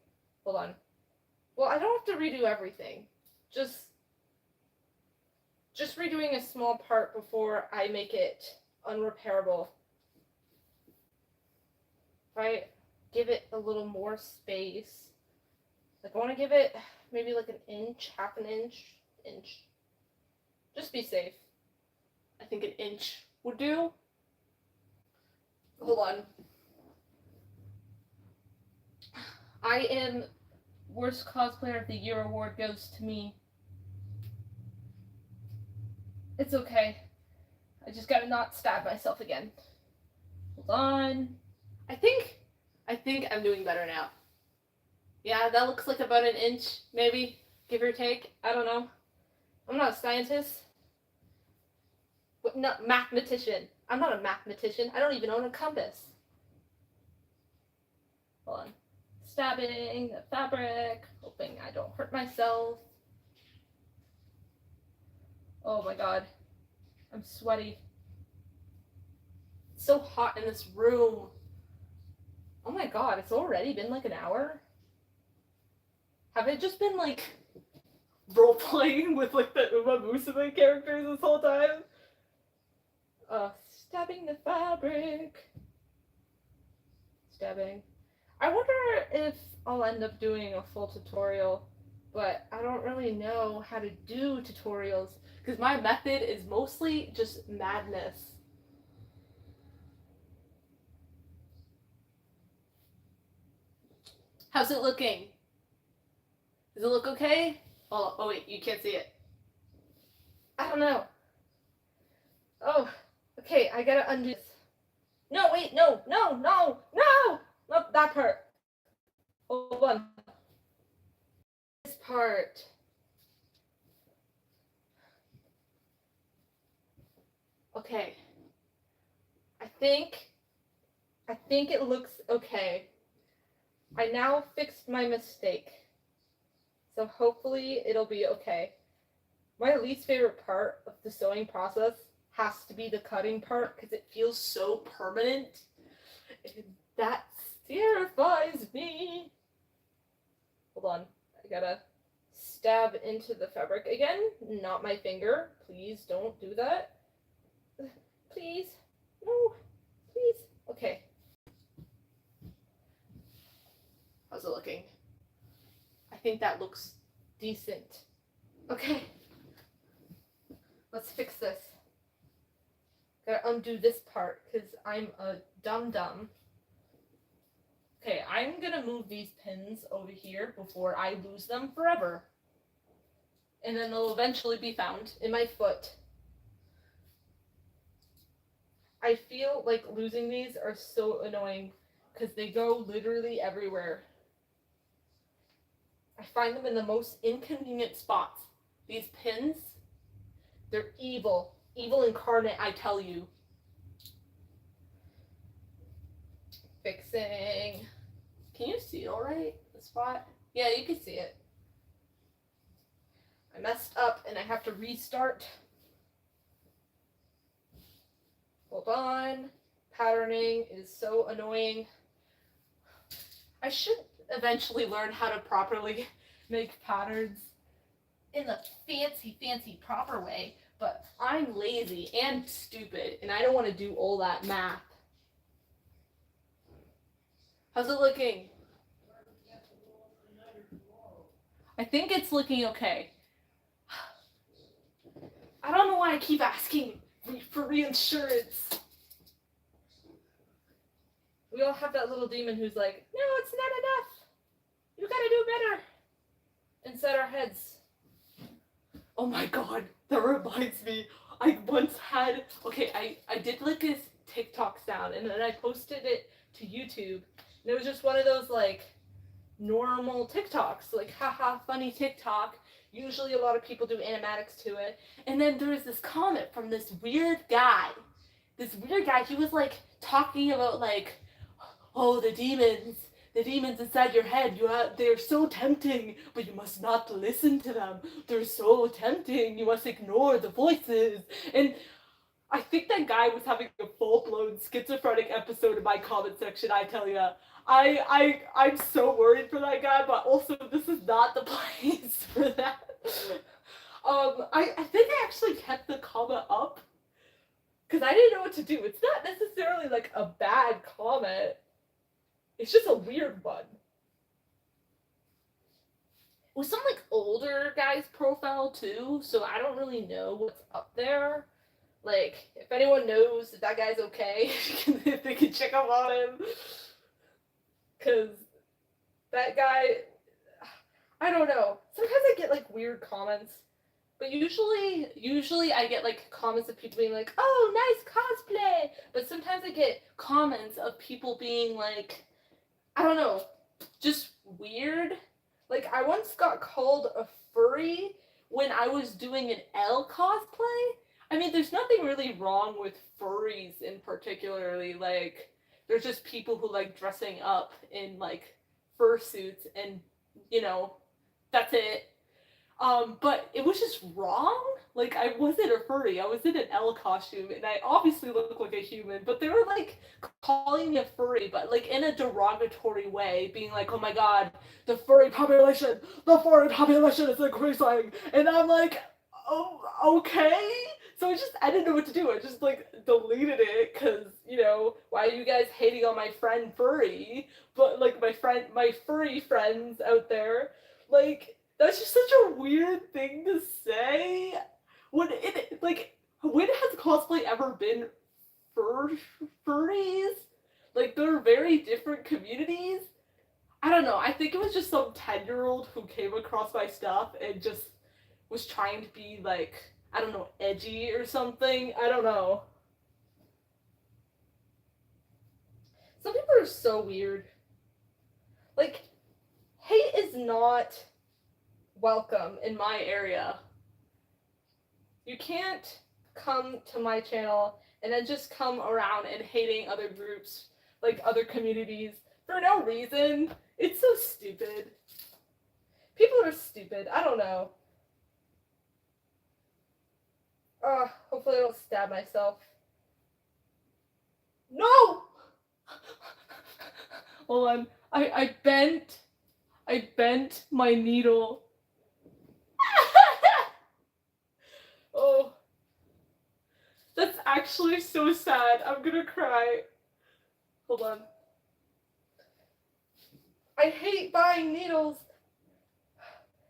Hold on. Well, I don't have to redo everything. Just redoing a small part before I make it unrepairable. Right? Give it a little more space. Like, I want to give it maybe like an inch, half an inch. Just be safe. I think an inch would do. Hold on. I am Worst Cosplayer of the Year award goes to me. It's okay. I just gotta not stab myself again. Hold on. I think I'm doing better now. Yeah, that looks like about an inch, maybe, give or take. I don't know. I'm not a scientist. But not mathematician. I'm not a mathematician. I don't even own a compass. Hold on. Stabbing the fabric, hoping I don't hurt myself. Oh my god. I'm sweaty. It's so hot in this room. Oh my god, it's already been like an hour? Have I just been like role-playing with like the Umamusume characters this whole time? Stabbing the fabric. Stabbing. I wonder if I'll end up doing a full tutorial, but I don't really know how to do tutorials because my method is mostly just madness. How's it looking? Does it look okay? Oh wait, you can't see it. I don't know. Oh, okay, I gotta undo this. No, wait, no, not that part. Hold on. This part. Okay. I think it looks okay. I now fixed my mistake. So hopefully it'll be okay. My least favorite part of the sewing process has to be the cutting part because it feels so permanent. And that terrifies me. Hold on. I gotta stab into the fabric again. Not my finger. Please don't do that. Please. No. Please. Okay. How's it looking? I think that looks decent. Okay. Let's fix this. Gotta undo this part because I'm a dum-dum. Okay, I'm gonna move these pins over here before I lose them forever. And then they'll eventually be found in my foot. I feel like losing these are so annoying because they go literally everywhere. I find them in the most inconvenient spots. These pins, they're evil. Evil incarnate, I tell you. Fixing. Can you see it all right? The spot? Yeah, you can see it. I messed up and I have to restart. Hold on. Patterning is so annoying. I should eventually learn how to properly make patterns in the fancy proper way, but I'm lazy and stupid and I don't want to do all that math. How's it looking? I think it's looking okay. I don't know why I keep asking for reinsurance. We all have that little demon who's like, no, it's not enough. You gotta do better. Inside our heads. Oh my god, that reminds me. I once had, I did like this TikTok sound and then I posted it to YouTube. And it was just one of those like normal TikToks, like haha funny TikTok. Usually a lot of people do animatics to it. And then there was this comment from this weird guy. He was like talking about like, oh, the demons inside your head, they're so tempting, but you must not listen to them. They're so tempting, you must ignore the voices. And I think that guy was having a full-blown schizophrenic episode in my comment section, I tell ya. I'm so worried for that guy, but also this is not the place for that. I think I actually kept the comment up because I didn't know what to do. It's not necessarily like a bad comment. It's just a weird one. It was some like older guy's profile too, so I don't really know what's up there. Like, if anyone knows if that guy's okay, if they can check up on him. Because that guy, I don't know. Sometimes I get like weird comments. But usually I get like comments of people being like, oh, nice cosplay. But sometimes I get comments of people being like, I don't know, just weird. Like, I once got called a furry when I was doing an L cosplay. I mean, there's nothing really wrong with furries in particularly. Like, there's just people who like dressing up in like fursuits and, you know, that's it. But it was just wrong. Like, I wasn't a furry. I was in an L costume, and I obviously look like a human, but they were, like, calling me a furry, but, like, in a derogatory way, being like, oh my god, the furry population is increasing, and I'm like, oh, okay? So I didn't know what to do. I just, like, deleted it, because, you know, why are you guys hating on my friend furry? But, like, my furry friends out there, like, that's just such a weird thing to say. When has cosplay ever been furries? Like, they're very different communities. I don't know. I think it was just some 10-year-old who came across my stuff and just was trying to be, like, I don't know, edgy or something. I don't know. Some people are so weird. Like, hate is not welcome in my area. You can't come to my channel and then just come around and hating other groups, like other communities, for no reason. It's so stupid. People are stupid. I don't know. Hopefully I don't stab myself. No! Hold on. I bent my needle. Oh, that's actually so sad. I'm gonna cry. Hold on. I hate buying needles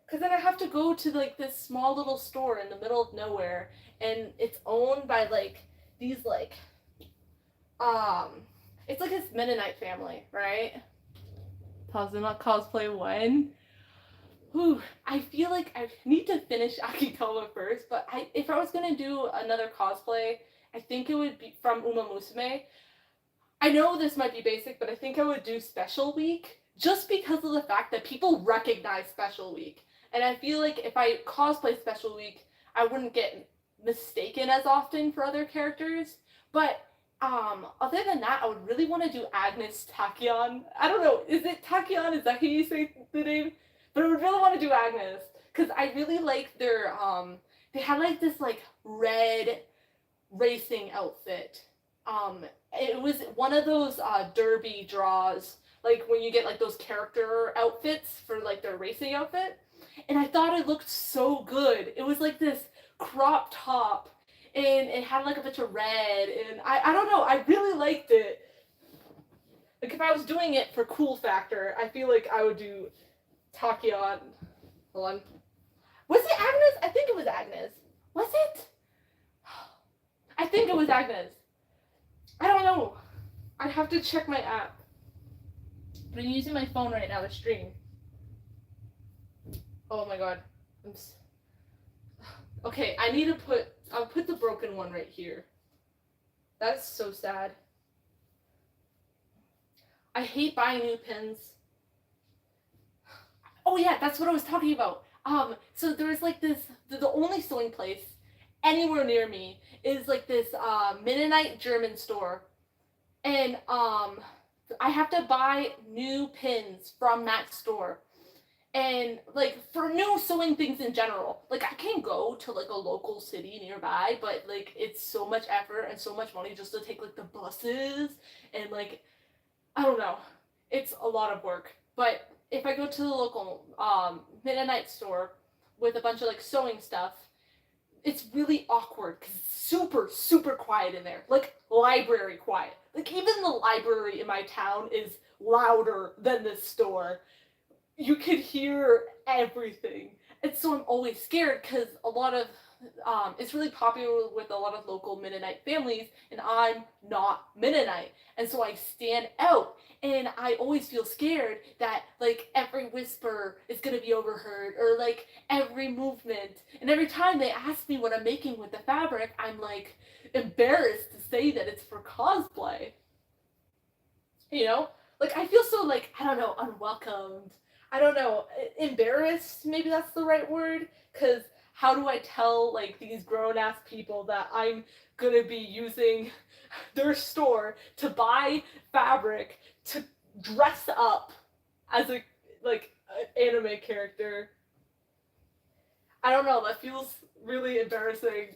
because then I have to go to like this small little store in the middle of nowhere, and it's owned by like these like it's like this Mennonite family, right? Pause, not cosplay when. Ooh, I feel like I need to finish Akikawa first, but if I was gonna do another cosplay, I think it would be from Umamusume. I know this might be basic, but I think I would do Special Week just because of the fact that people recognize Special Week. And I feel like if I cosplay Special Week, I wouldn't get mistaken as often for other characters. But other than that, I would really want to do Agnes Tachyon. I don't know, is it Tachyon? Is that how you say the name? But I would really want to do Agnes, because I really like their, they had like this like red racing outfit. It was one of those derby draws, like when you get like those character outfits for like their racing outfit. And I thought it looked so good. It was like this crop top, and it had like a bunch of red, and I don't know, I really liked it. Like if I was doing it for cool factor, I feel like I would do Tachyon. Hold on. Was it Agnes? I think it was Agnes. Was it? I think it was Agnes. I don't know. I'd have to check my app. But I'm using my phone right now to stream. Oh my god. Okay, I'll put the broken one right here. That's so sad. I hate buying new pins. Oh yeah, that's what I was talking about. So there's like this, the only sewing place anywhere near me is like this Mennonite German store. And I have to buy new pins from that store. And like for new sewing things in general, like I can go to like a local city nearby, but like it's so much effort and so much money just to take like the buses and like I don't know. It's a lot of work. But if I go to the local Mennonite store with a bunch of like sewing stuff, it's really awkward because it's super, super quiet in there. Like library quiet. Like even the library in my town is louder than this store. You could hear everything. And so I'm always scared because a lot of, it's really popular with a lot of local Mennonite families, and I'm not Mennonite. And so I stand out, and I always feel scared that, like, every whisper is going to be overheard, or, like, every movement. And every time they ask me what I'm making with the fabric, I'm, like, embarrassed to say that it's for cosplay. You know? Like, I feel so, like, I don't know, unwelcomed. I don't know, embarrassed, maybe that's the right word, because how do I tell, like, these grown-ass people that I'm gonna be using their store to buy fabric to dress up as a, like, an anime character? I don't know, that feels really embarrassing.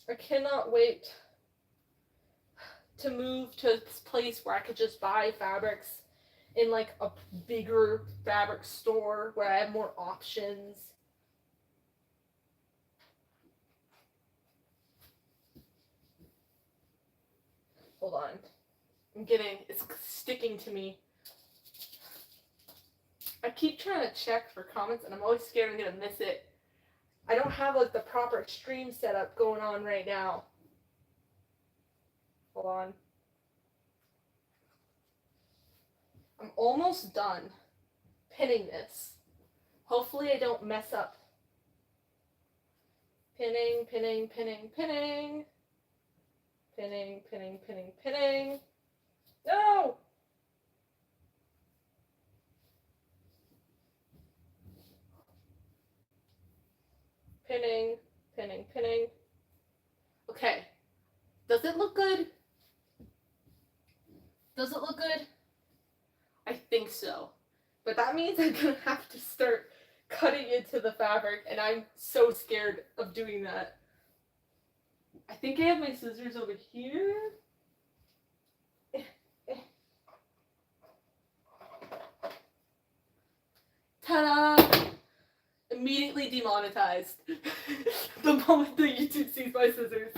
I cannot wait to move to this place where I could just buy fabrics in like a bigger fabric store where I have more options. Hold on. It's sticking to me. I keep trying to check for comments and I'm always scared I'm gonna miss it. I don't have like the proper stream setup going on right now. Hold on. I'm almost done pinning this. Hopefully I don't mess up. Pinning, pinning, pinning, pinning. Pinning, pinning, pinning, pinning. No! Pinning, pinning, pinning. Okay. Does it look good? Does it look good? I think so. But that means I'm gonna have to start cutting into the fabric, and I'm so scared of doing that. I think I have my scissors over here. Ta-da! Immediately demonetized. The moment the YouTube sees my scissors.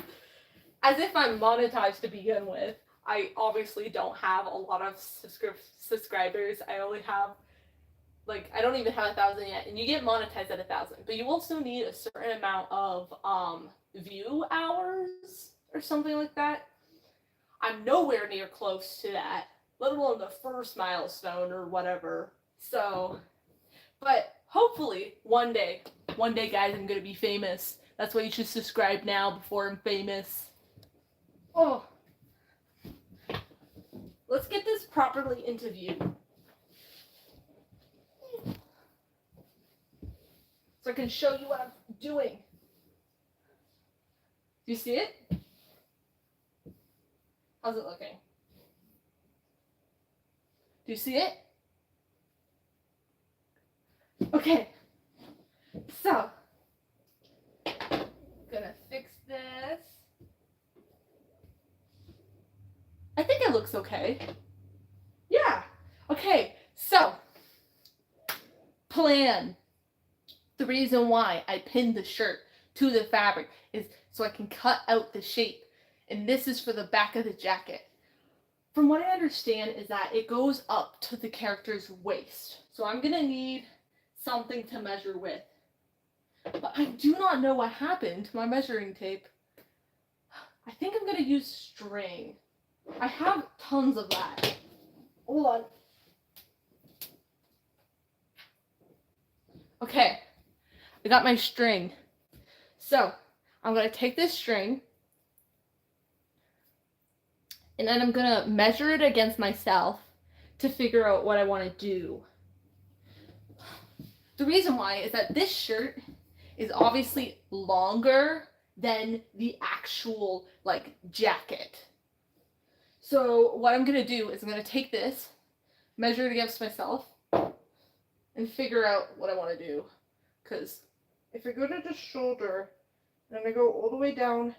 As if I'm monetized to begin with. I obviously don't have a lot of subscribers. I only have, like, I don't even have 1,000 yet. And you get monetized at 1,000. But you also need a certain amount of view hours or something like that. I'm nowhere near close to that, let alone the first milestone or whatever. So, but hopefully one day guys, I'm gonna be famous. That's why you should subscribe now before I'm famous. Oh, let's get this properly into view. So I can show you what I'm doing. Do you see it? How's it looking? Do you see it? Okay. So, gonna fix this. I think it looks okay. Yeah. Okay. So, plan. The reason why I pinned the shirt to the fabric is so I can cut out the shape. And this is for the back of the jacket. from what I understand is that it goes up to the character's waist. So I'm gonna need something to measure with. But I do not know what happened to my measuring tape. I think I'm gonna use string. I have tons of that. Hold on. Okay, I got my string. So I'm gonna take this string and then I'm gonna measure it against myself to figure out what I want to do. The reason why is that this shirt is obviously longer than the actual like jacket. So what I'm gonna do is I'm gonna take this, measure it against myself, and figure out what I want to do. Because if I go to the shoulder and I'm gonna go all the way down,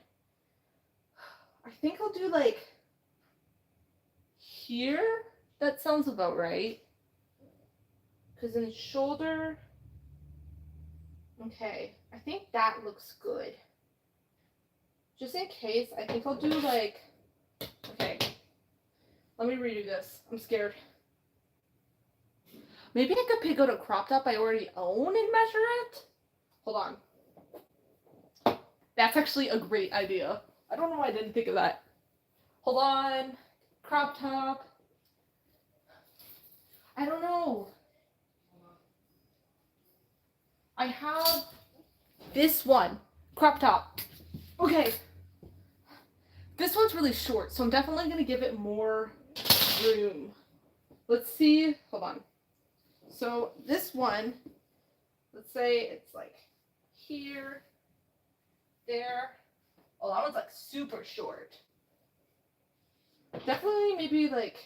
I think I'll do like here. That sounds about right. Because in shoulder, okay, I think that looks good. Just in case, I think I'll do like, okay, let me redo this. I'm scared. Maybe I could pick out a crop top I already own and measure it? Hold on. That's actually a great idea. I don't know why I didn't think of that. Hold on. Crop top. I don't know. I have this one. Crop top. Okay. This one's really short, so I'm definitely going to give it more room. Let's see. Hold on. So this one, let's say it's like here, there. Oh, that one's like super short. Definitely maybe like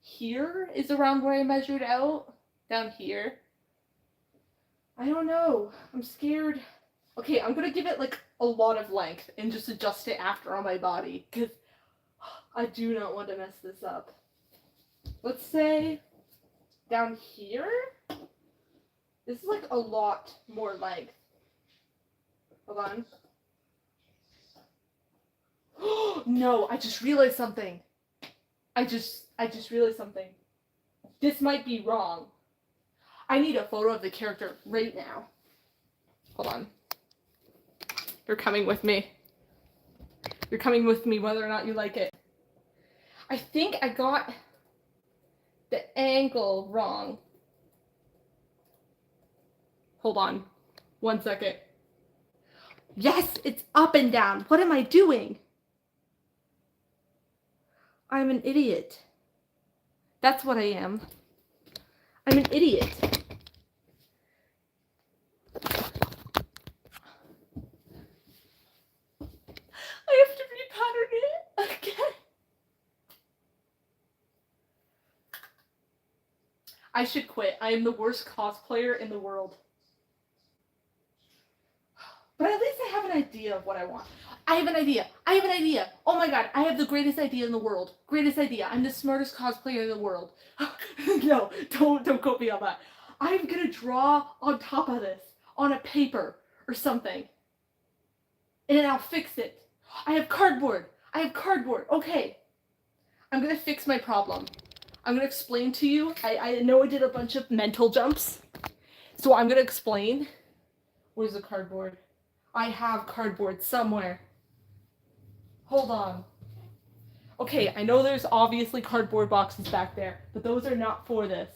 here is around where I measured out. Down here. I don't know. I'm scared. Okay, I'm gonna give it like a lot of length and just adjust it after on my body because I do not want to mess this up. Let's say down here, this is like a lot more length. Hold on. No, I just realized something. I just realized something. This might be wrong. I need a photo of the character right now. Hold on. You're coming with me. You're coming with me whether or not you like it. I think I got the angle wrong. Hold on. 1 second. Yes, it's up and down. What am I doing? I'm an idiot. That's what I am. I'm an idiot. I have to repattern it again. I should quit. I am the worst cosplayer in the world. But at least I have an idea of what I want. I have an idea. I have an idea. Oh my god, I have the greatest idea in the world. Greatest idea. I'm the smartest cosplayer in the world. No, don't quote me on that. I'm gonna draw on top of this, on a paper or something. And then I'll fix it. I have cardboard. I have cardboard. Okay. I'm gonna fix my problem. I'm gonna explain to you. I know I did a bunch of mental jumps. So I'm gonna explain. Where's the cardboard? I have cardboard somewhere. Hold on. Okay, I know there's obviously cardboard boxes back there, but those are not for this.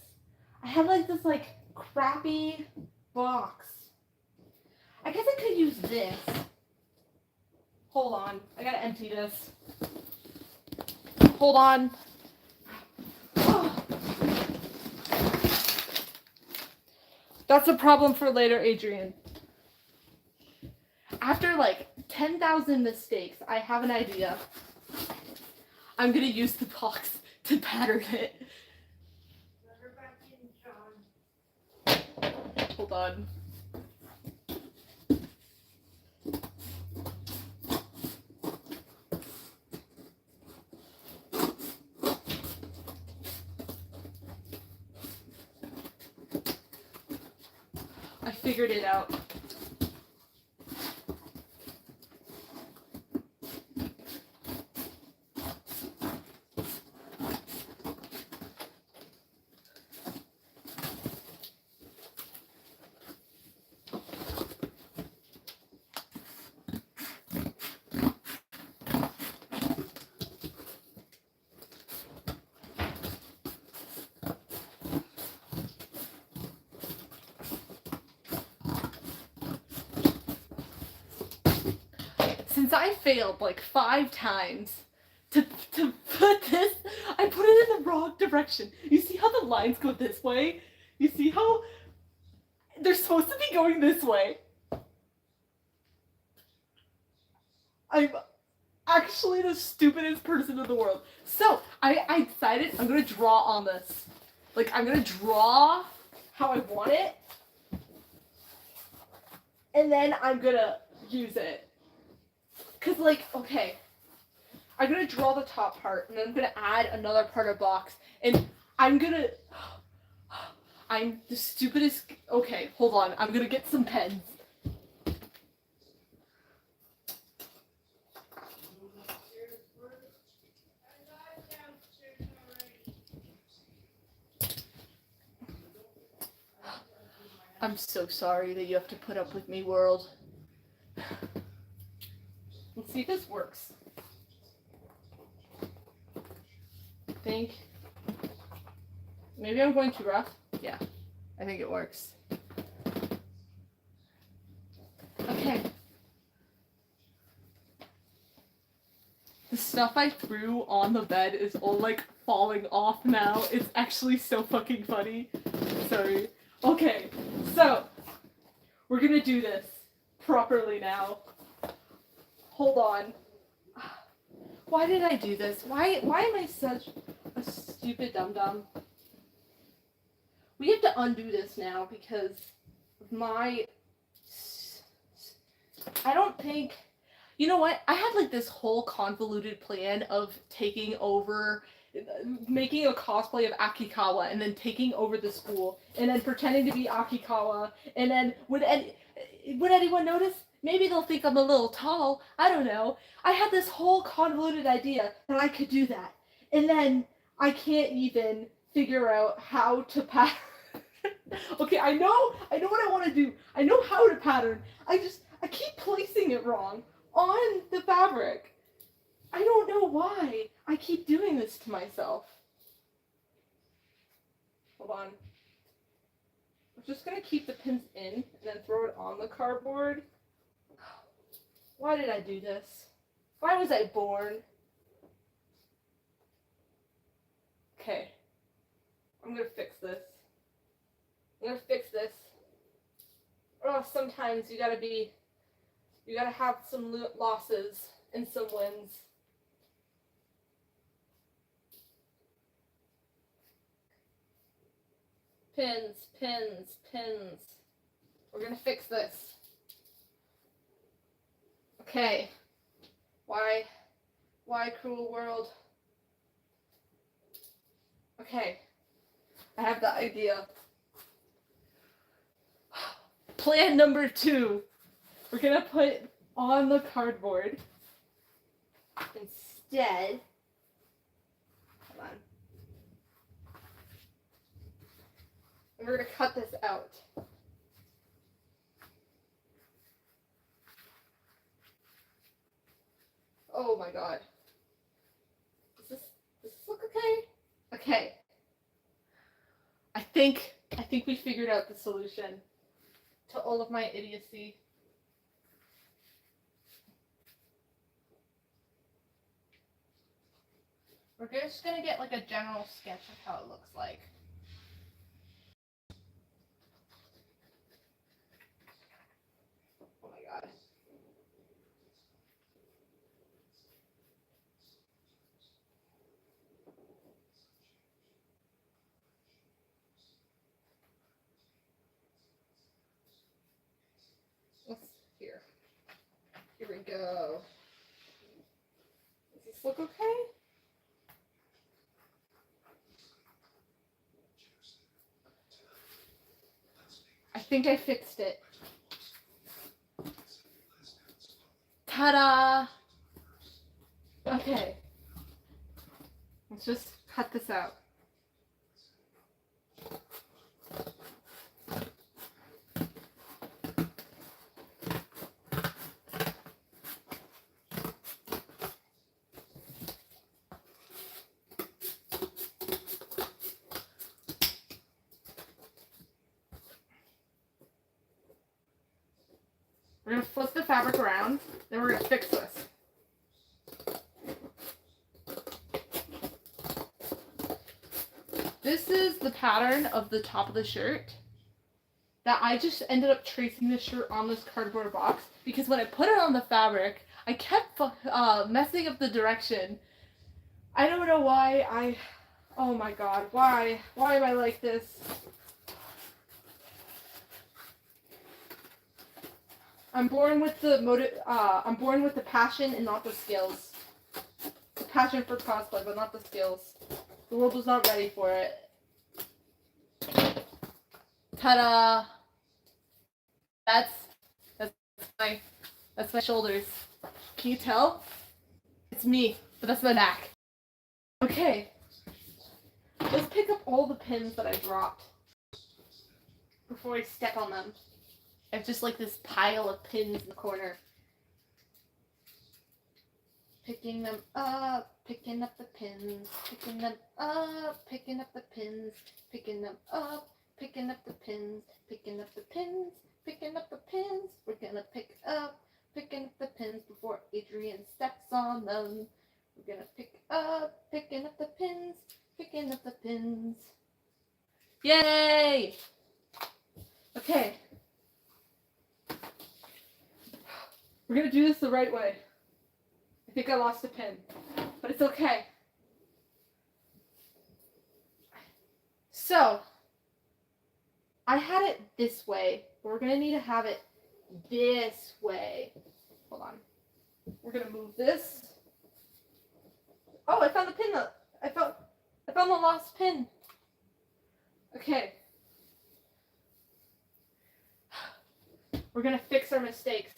I have like this like crappy box. I guess I could use this. Hold on. I gotta empty this. Hold on. Oh. That's a problem for later, Adrian. After like 10,000 mistakes, I have an idea. I'm gonna use the box to pattern it. Hold on. I figured it out. I failed like 5 times to put this, I put it in the wrong direction. You see how the lines go this way? You see how they're supposed to be going this way? I'm actually the stupidest person in the world. So, I decided I'm gonna draw on this. Like, I'm gonna draw how I want it. And then I'm gonna use it. Cause like, okay, I'm gonna draw the top part, and then I'm gonna add another part of box, and I'm the stupidest, okay, hold on, I'm gonna get some pens. I'm so sorry that you have to put up with me, world. Let's see if this works. I think maybe I'm going too rough. Yeah, I think it works. Okay. The stuff I threw on the bed is all like falling off now. It's actually so fucking funny. Sorry. Okay, so we're gonna do this properly now. Hold on. Why did I do this? Why am I such a stupid dum-dum? We have to undo this now because of my... I don't think... You know what? I had like this whole convoluted plan of taking over, making a cosplay of Akikawa and then taking over the school and then pretending to be Akikawa, and then would anyone notice? Maybe they'll think I'm a little tall. I don't know. I had this whole convoluted idea that I could do that. And then I can't even figure out how to pattern. Okay, I know what I want to do. I know how to pattern. I keep placing it wrong on the fabric. I don't know why I keep doing this to myself. Hold on. I'm just going to keep the pins in and then throw it on the cardboard. Why did I do this? Why was I born? Okay. I'm going to fix this. Oh, sometimes you gotta have some losses and some wins. Pins, pins, pins. We're gonna fix this. Okay. Why cruel world? Okay. I have the idea. Plan number 2. We're gonna put on the cardboard instead. Hold on. And we're gonna cut this out. Oh my god. Does this look okay? Okay. I think we figured out the solution to all of my idiocy. We're just gonna get like a general sketch of how it looks like. Oh my god. Here. Here we go. Does this look okay? I think I fixed it. Ta-da! Okay. Let's just cut this out. We're gonna flip the fabric around, then we're gonna fix this. This is the pattern of the top of the shirt that I just ended up tracing the shirt on this cardboard box because when I put it on the fabric, I kept messing up the direction. I don't know why oh my god, why am I like this? I'm born with the passion and not the skills. The passion for cosplay, but not the skills. The world was not ready for it. Ta-da! That's my shoulders. Can you tell? It's me, but that's my back. Okay. Let's pick up all the pins that I dropped before I step on them. I have just like this pile of pins in the corner. Picking them up, picking up the pins, picking them up, picking up the pins, picking them up, picking up the pins, picking up the pins, picking up the pins. We're gonna pick up, picking up the pins before Adrian steps on them. We're gonna pick up, picking up the pins, picking up the pins. Yay! Okay. We're gonna do this the right way. I think I lost a pin, but it's okay. So, I had it this way, but we're gonna need to have it this way. Hold on. We're gonna move this. Oh, I found the pin. I found the lost pin. Okay. We're gonna fix our mistakes,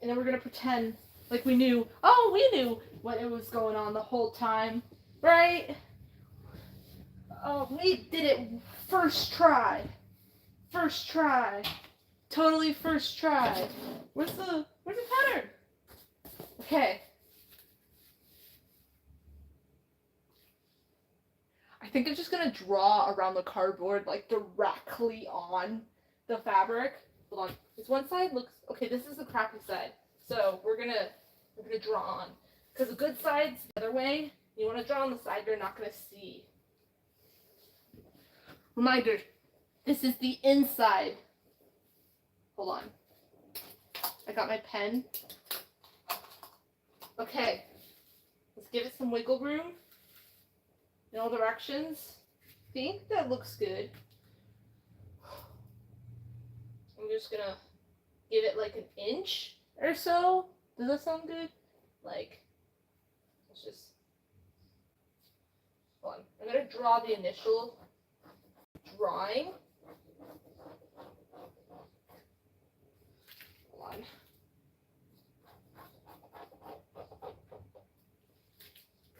and then we're gonna pretend like we knew. Oh, we knew what it was going on the whole time, right? Oh, we did it first try. First try. Totally first try. Where's the pattern? Okay. I think I'm just gonna draw around the cardboard like directly on the fabric. Hold on. This one side looks okay, this is the crappy side. So we're gonna draw on. Because the good side's the other way. You wanna draw on the side you're not gonna see. Reminder, this is the inside. Hold on. I got my pen. Okay. Let's give it some wiggle room in all directions. I think that looks good. I'm just gonna give it like an inch or so. Does that sound good? Like, let's just, hold on. I'm gonna draw the initial drawing. Hold on.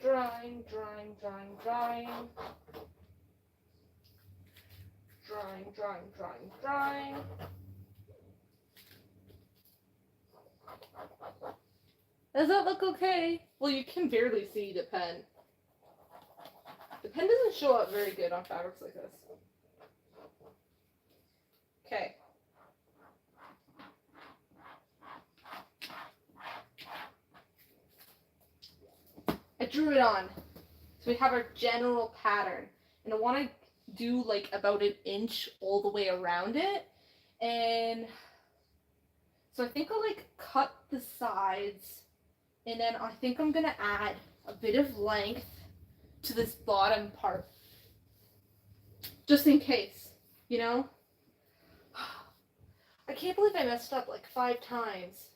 Drawing. Does that look okay? Well, you can barely see the pen. The pen doesn't show up very good on fabrics like this. Okay. I drew it on. So we have our general pattern. And I want to do like about an inch all the way around it. And so I think I'll like cut the sides. And then I think I'm going to add a bit of length to this bottom part. Just in case, you know? I can't believe I messed up like 5 times.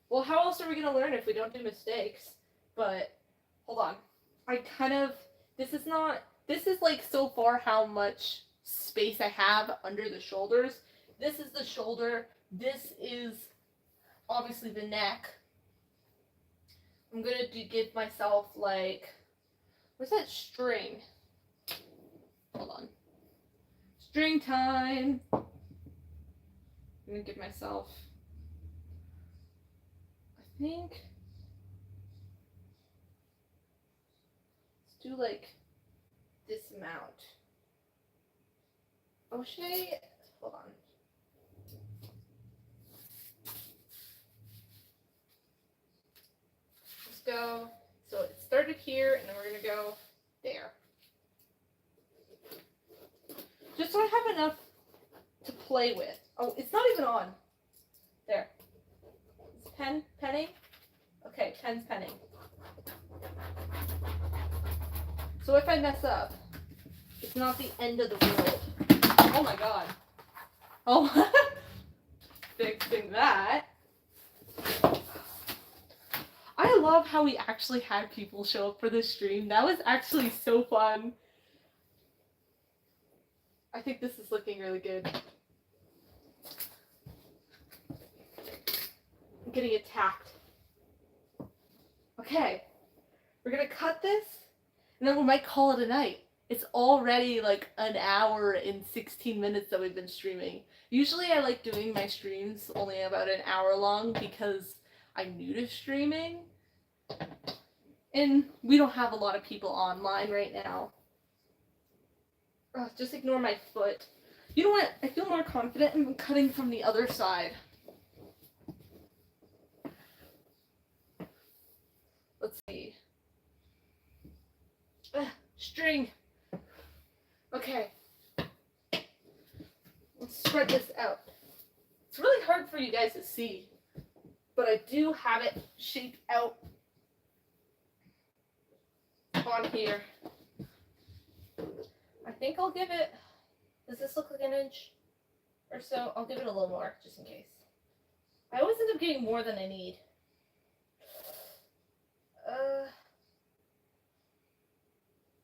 Well, how else are we going to learn if we don't do mistakes? But, hold on. This is like so far how much space I have under the shoulders. This is the shoulder. This is obviously the neck. I'm going to give myself like, where's that string? Hold on. String time. I'm going to give myself, I think, let's do like this amount. Oh, should I? Hold on. go, so it started here, and then we're going to go there. Just so I have enough to play with. Oh, it's not even on. There. Is penning? Okay, pen's penning. So if I mess up, it's not the end of the world. Oh my god. Oh, fixing that. I love how we actually had people show up for this stream. That was actually so fun. I think this is looking really good. I'm getting attacked. Okay, we're gonna cut this, and then we might call it a night. It's already like an hour and 16 minutes that we've been streaming. Usually I like doing my streams only about an hour long because I'm new to streaming. And we don't have a lot of people online right now. Ugh, just ignore my foot. You know what? I feel more confident in cutting from the other side. Let's see. String. Okay. Let's spread this out. It's really hard for you guys to see, but I do have it shaped out on here. I think I'll give it, does this look like an inch or so? I'll give it a little more, just in case. I always end up getting more than I need.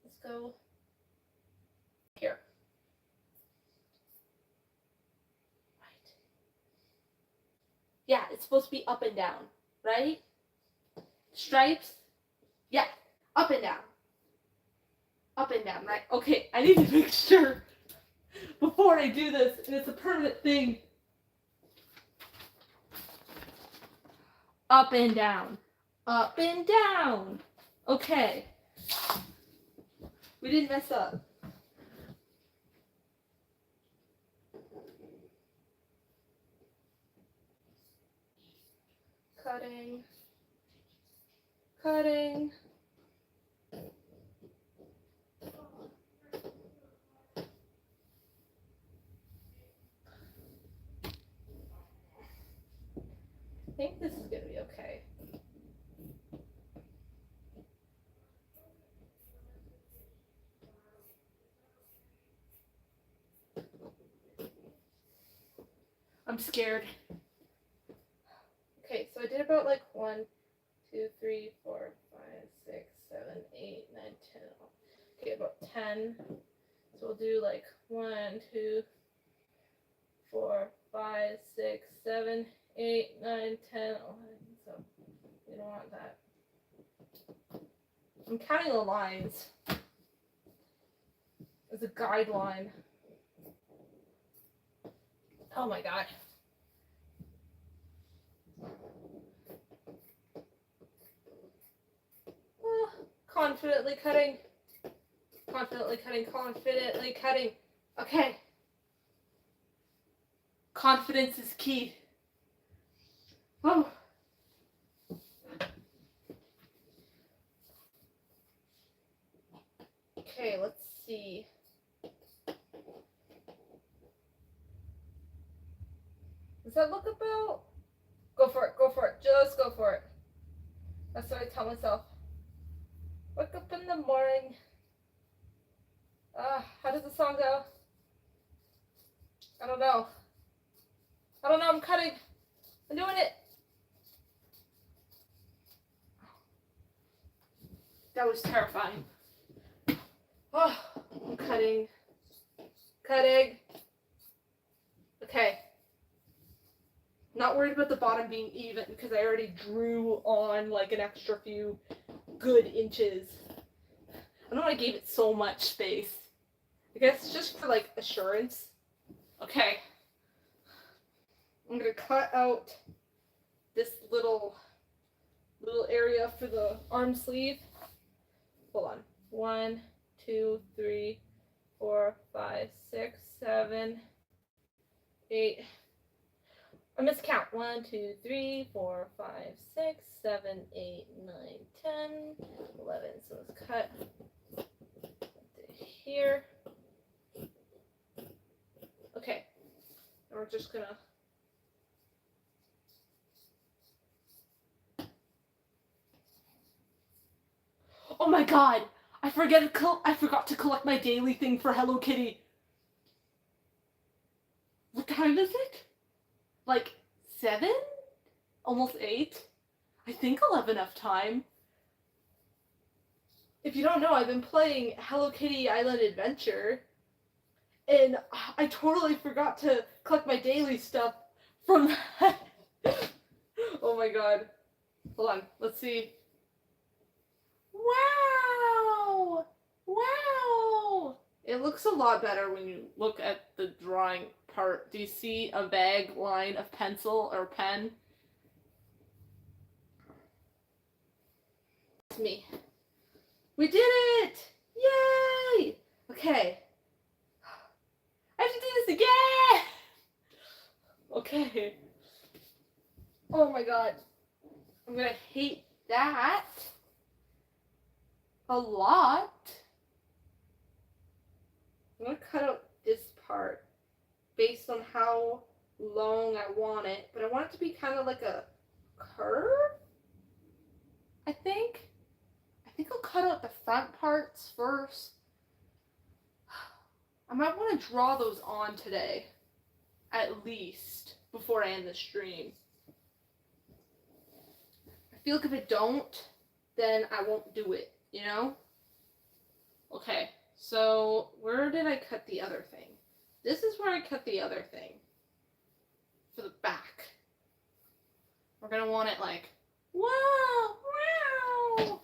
Let's go here. Right. Yeah, it's supposed to be up and down, right? Stripes? Yeah, up and down. Up and down, right? Okay, I need to make sure before I do this, and it's a permanent thing. Up and down. Up and down. Okay. We didn't mess up. Cutting. Cutting. I think this is going to be okay. I'm scared. Okay, so I did about like 1, 2, 3, 4, 5, 6, 7, 8, 9, 10. Okay, about 10. So we'll do like 1, 2, 4, 5, 6, 7, 8, 9, 10. So we don't want that. I'm counting the lines as a guideline. Oh my god. Confidently cutting. Confidently cutting. Confidently cutting. Okay. Confidence is key. Oh. Okay, let's see. Does that look about? Go for it, go for it, just go for it. That's what I tell myself. Wake up in the morning. How does the song go? I don't know. I'm cutting. I'm doing it. That was terrifying. Oh, I'm cutting. Cutting. Okay. Not worried about the bottom being even because I already drew on like an extra few good inches. I don't know why I gave it so much space. I guess just for like assurance. Okay. I'm gonna cut out this little area for the arm sleeve. Hold on. 1, 2, 3, 4, 5, 6, 7, 8. I miscount. 1, 2, 3, 4, 5, 6, 7, 8, 9, 10, 11. So let's cut to here. Okay. And we're just gonna. Oh my god! I forgot to collect my daily thing for Hello Kitty. What time is it? Like 7? Almost 8? I think I'll have enough time. If you don't know, I've been playing Hello Kitty Island Adventure, and I totally forgot to collect my daily stuff from that. Oh my god. Hold on, let's see. Wow! Wow! It looks a lot better when you look at the drawing part. Do you see a vague line of pencil or pen? It's me. We did it! Yay! Okay. I have to do this again! Okay. Oh my god. I'm gonna hate that a lot. I'm gonna cut out this part based on how long I want it, but I want it to be kind of like a curve, I think. I think I'll cut out the front parts first. I might want to draw those on today, at least, before I end the stream. I feel like if I don't, then I won't do it, you know? Okay, so where did I cut the other thing? This is where I cut the other thing. For the back. We're gonna want it like, wow, wow.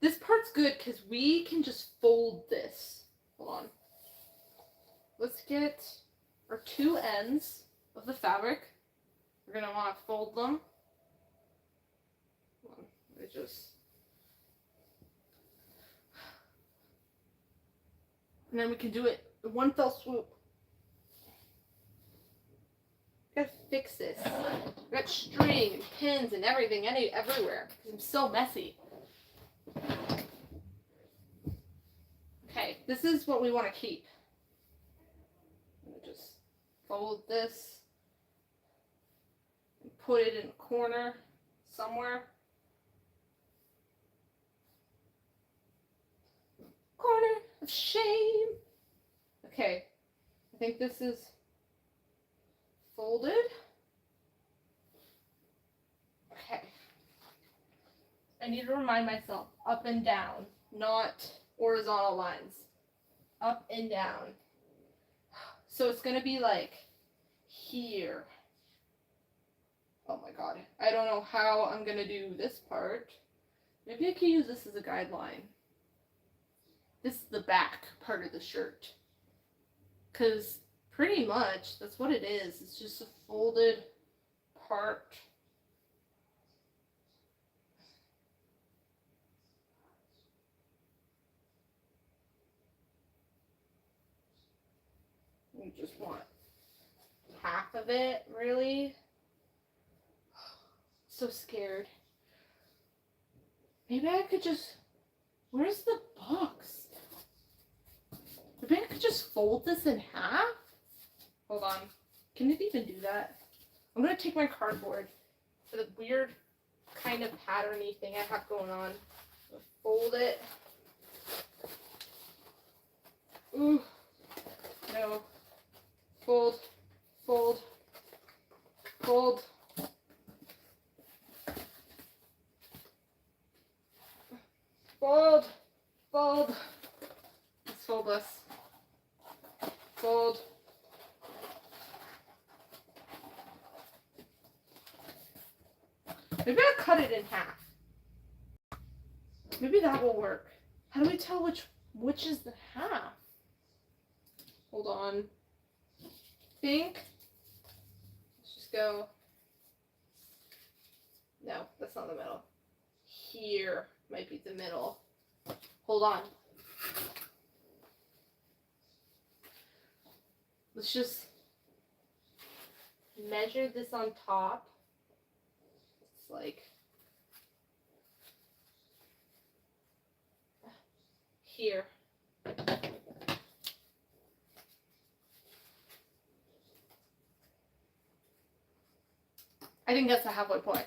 This part's good because we can just fold this. Hold on. Let's get our two ends of the fabric. We're gonna want to fold them. Hold on. Let me just. And then we can do it in one fell swoop. I gotta fix this. I got string and pins and everything everywhere because I'm so messy. Okay, this is what we want to keep. I'm gonna just fold this and put it in a corner somewhere. Corner of shame. Okay, I think this is folded. Okay. I need to remind myself, up and down, not horizontal lines. Up and down. So it's gonna be like here. Oh my god. I don't know how I'm gonna do this part. Maybe I can use this as a guideline. This is the back part of the shirt. Because pretty much that's what it is. It's just a folded part. We just want half of it, really. So scared. Maybe I could just. Where's the box? Maybe I could just fold this in half? Hold on. Can it even do that? I'm gonna take my cardboard for the weird kind of patterny thing I have going on. Fold it. Ooh. No. Fold. Fold. Fold. Fold. Fold. Let's fold this. Fold. Maybe I'll cut it in half. Maybe that will work. How do we tell which is the half? Hold on. Think. Let's just go. No, that's not the middle. Here might be the middle. Hold on. Let's just. measure this on top. It's like here. I think that's the halfway point.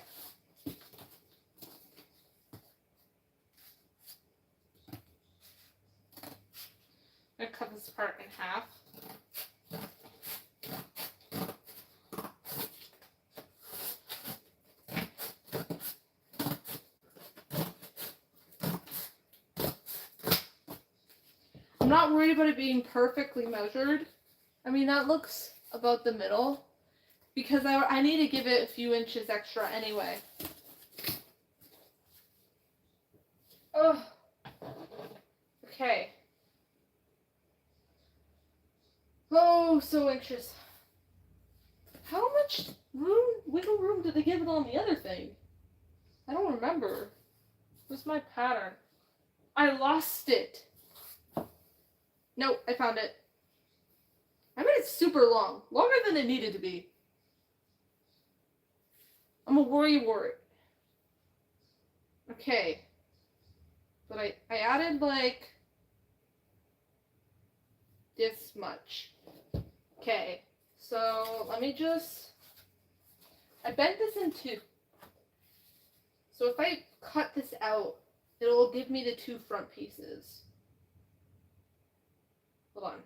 I'm gonna cut this part in half. I'm not worried about it being perfectly measured. I mean, that looks about the middle because I need to give it a few inches extra anyway. Oh, okay. Oh, so anxious. How much wiggle room did they give it on the other thing? I don't remember. Where's my pattern? I lost it. Nope, I found it. I made it super long. Longer than it needed to be. I'm a worrywart. Okay. But I added like this much. Okay. So let me just, I bent this in two. So if I cut this out, it'll give me the two front pieces. Hold on.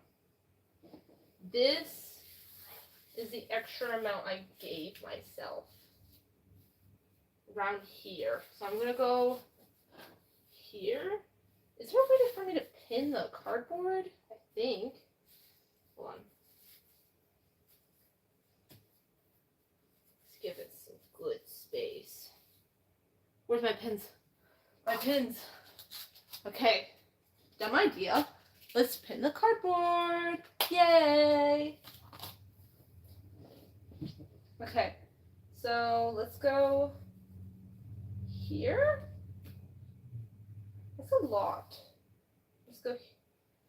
This is the extra amount I gave myself. Around here. So I'm gonna go here. Is there a way for me to pin the cardboard? I think. Hold on. Let's give it some good space. Where's my pins? My pins. Okay. Dumb idea. Let's pin the cardboard. Yay! Okay. So let's go here. That's a lot. Let's go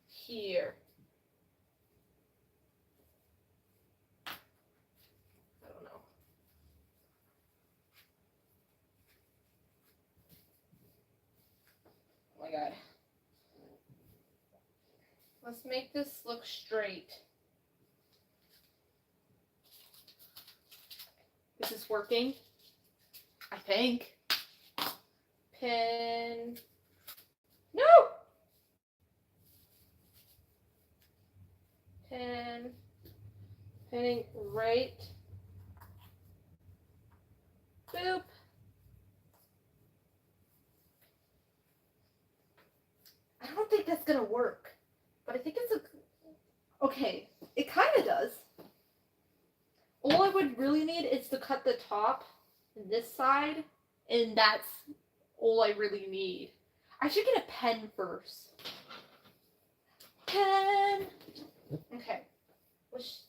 here. I don't know. Oh my god. Let's make this look straight. This is working. I think. Pin. No! Pin. Pinning right. Boop. I don't think that's gonna work. But I think it's a... Okay, it kind of does. All I would really need is to cut the top and this side, and that's all I really need. I should get a pen first. Pen! Okay. Let's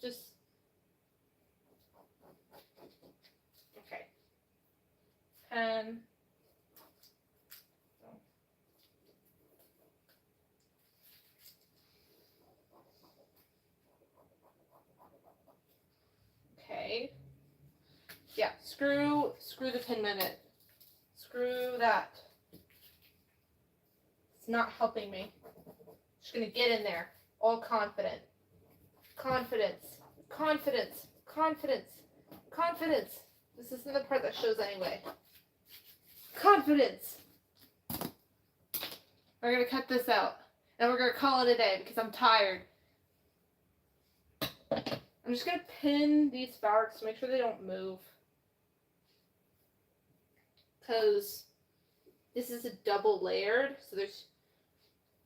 just... Okay. Pen. Okay. Yeah, screw the pin in it. Screw that. It's not helping me. Just gonna get in there. All confident. Confidence. Confidence. Confidence. Confidence. This isn't the part that shows anyway. Confidence. We're gonna cut this out. And we're gonna call it a day because I'm tired. I'm just gonna pin these fabrics to make sure they don't move. Because this is a double layered,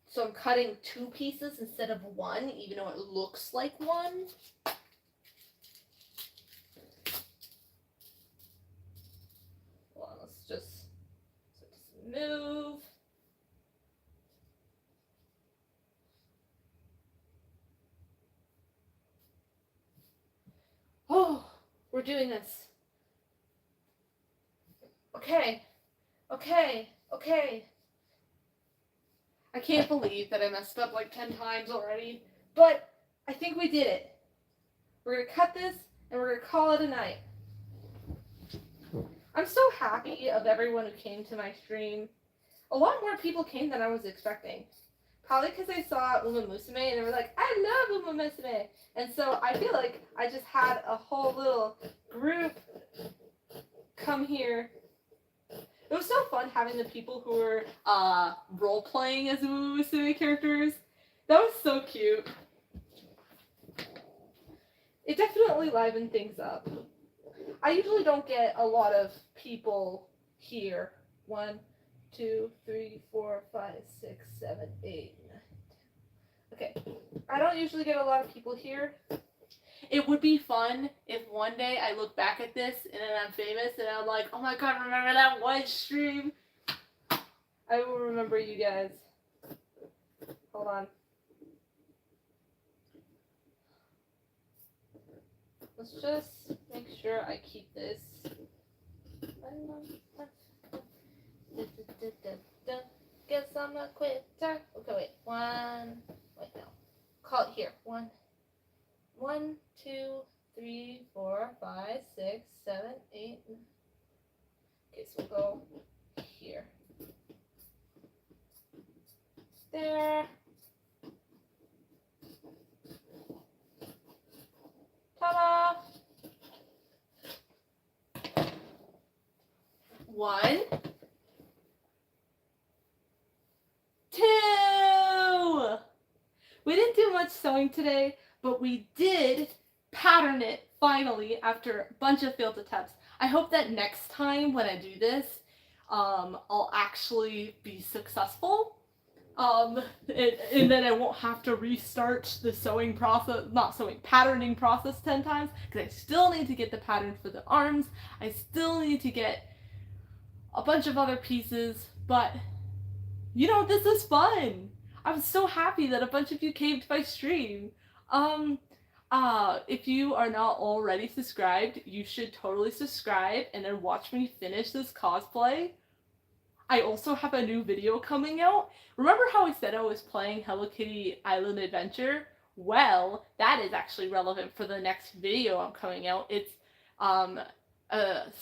so I'm cutting two pieces instead of one, even though it looks like one. Hold on, let's just move. Oh, we're doing this. Okay. Okay. Okay. I can't believe that I messed up like 10 times already, but I think we did it. We're gonna cut this and we're gonna call it a night. I'm so happy of everyone who came to my stream. A lot more people came than I was expecting. Probably because I saw Uma Musume and they were like, I love Uma Musume. And so I feel like I just had a whole little group come here. It was so fun having the people who were role-playing as Uma Musume characters. That was so cute. It definitely livened things up. I usually don't get a lot of people here. 1, 2, 3, 4, 5, 6, 7, 8, 9, 10. Okay. I don't usually get a lot of people here. It would be fun if one day I look back at this and then I'm famous and I'm like, oh my god, remember that one stream? I will remember you guys. Hold on. Let's just make sure I keep this. Guess I'm a quitter. Okay, wait. Wait, no. Call it here. 1, 2, 3, 4, 5, 6, 7, 8. Okay, so we'll go here. There. Ta-da! 1, 2. We didn't do much sewing today, but we did pattern it finally after a bunch of failed attempts. I hope that next time when I do this, I'll actually be successful. And then I won't have to restart the patterning process 10 times, because I still need to get the pattern for the arms. I still need to get a bunch of other pieces, but you know, this is fun. I'm so happy that a bunch of you came to my stream. If you are not already subscribed, you should totally subscribe and then watch me finish this cosplay. I also have a new video coming out. Remember how I said I was playing Hello Kitty Island Adventure? Well, that is actually relevant for the next video I'm coming out. It's a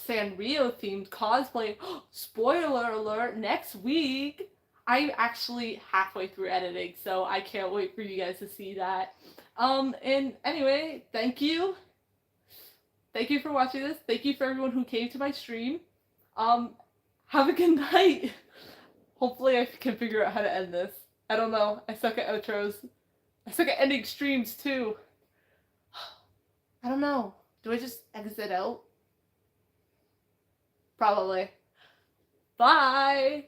Sanrio themed cosplay. Spoiler alert, next week. I'm actually halfway through editing, so I can't wait for you guys to see that. And anyway, thank you. Thank you for watching this. Thank you for everyone who came to my stream. Have a good night. Hopefully I can figure out how to end this. I don't know. I suck at outros. I suck at ending streams too. I don't know. Do I just exit out? Probably. Bye!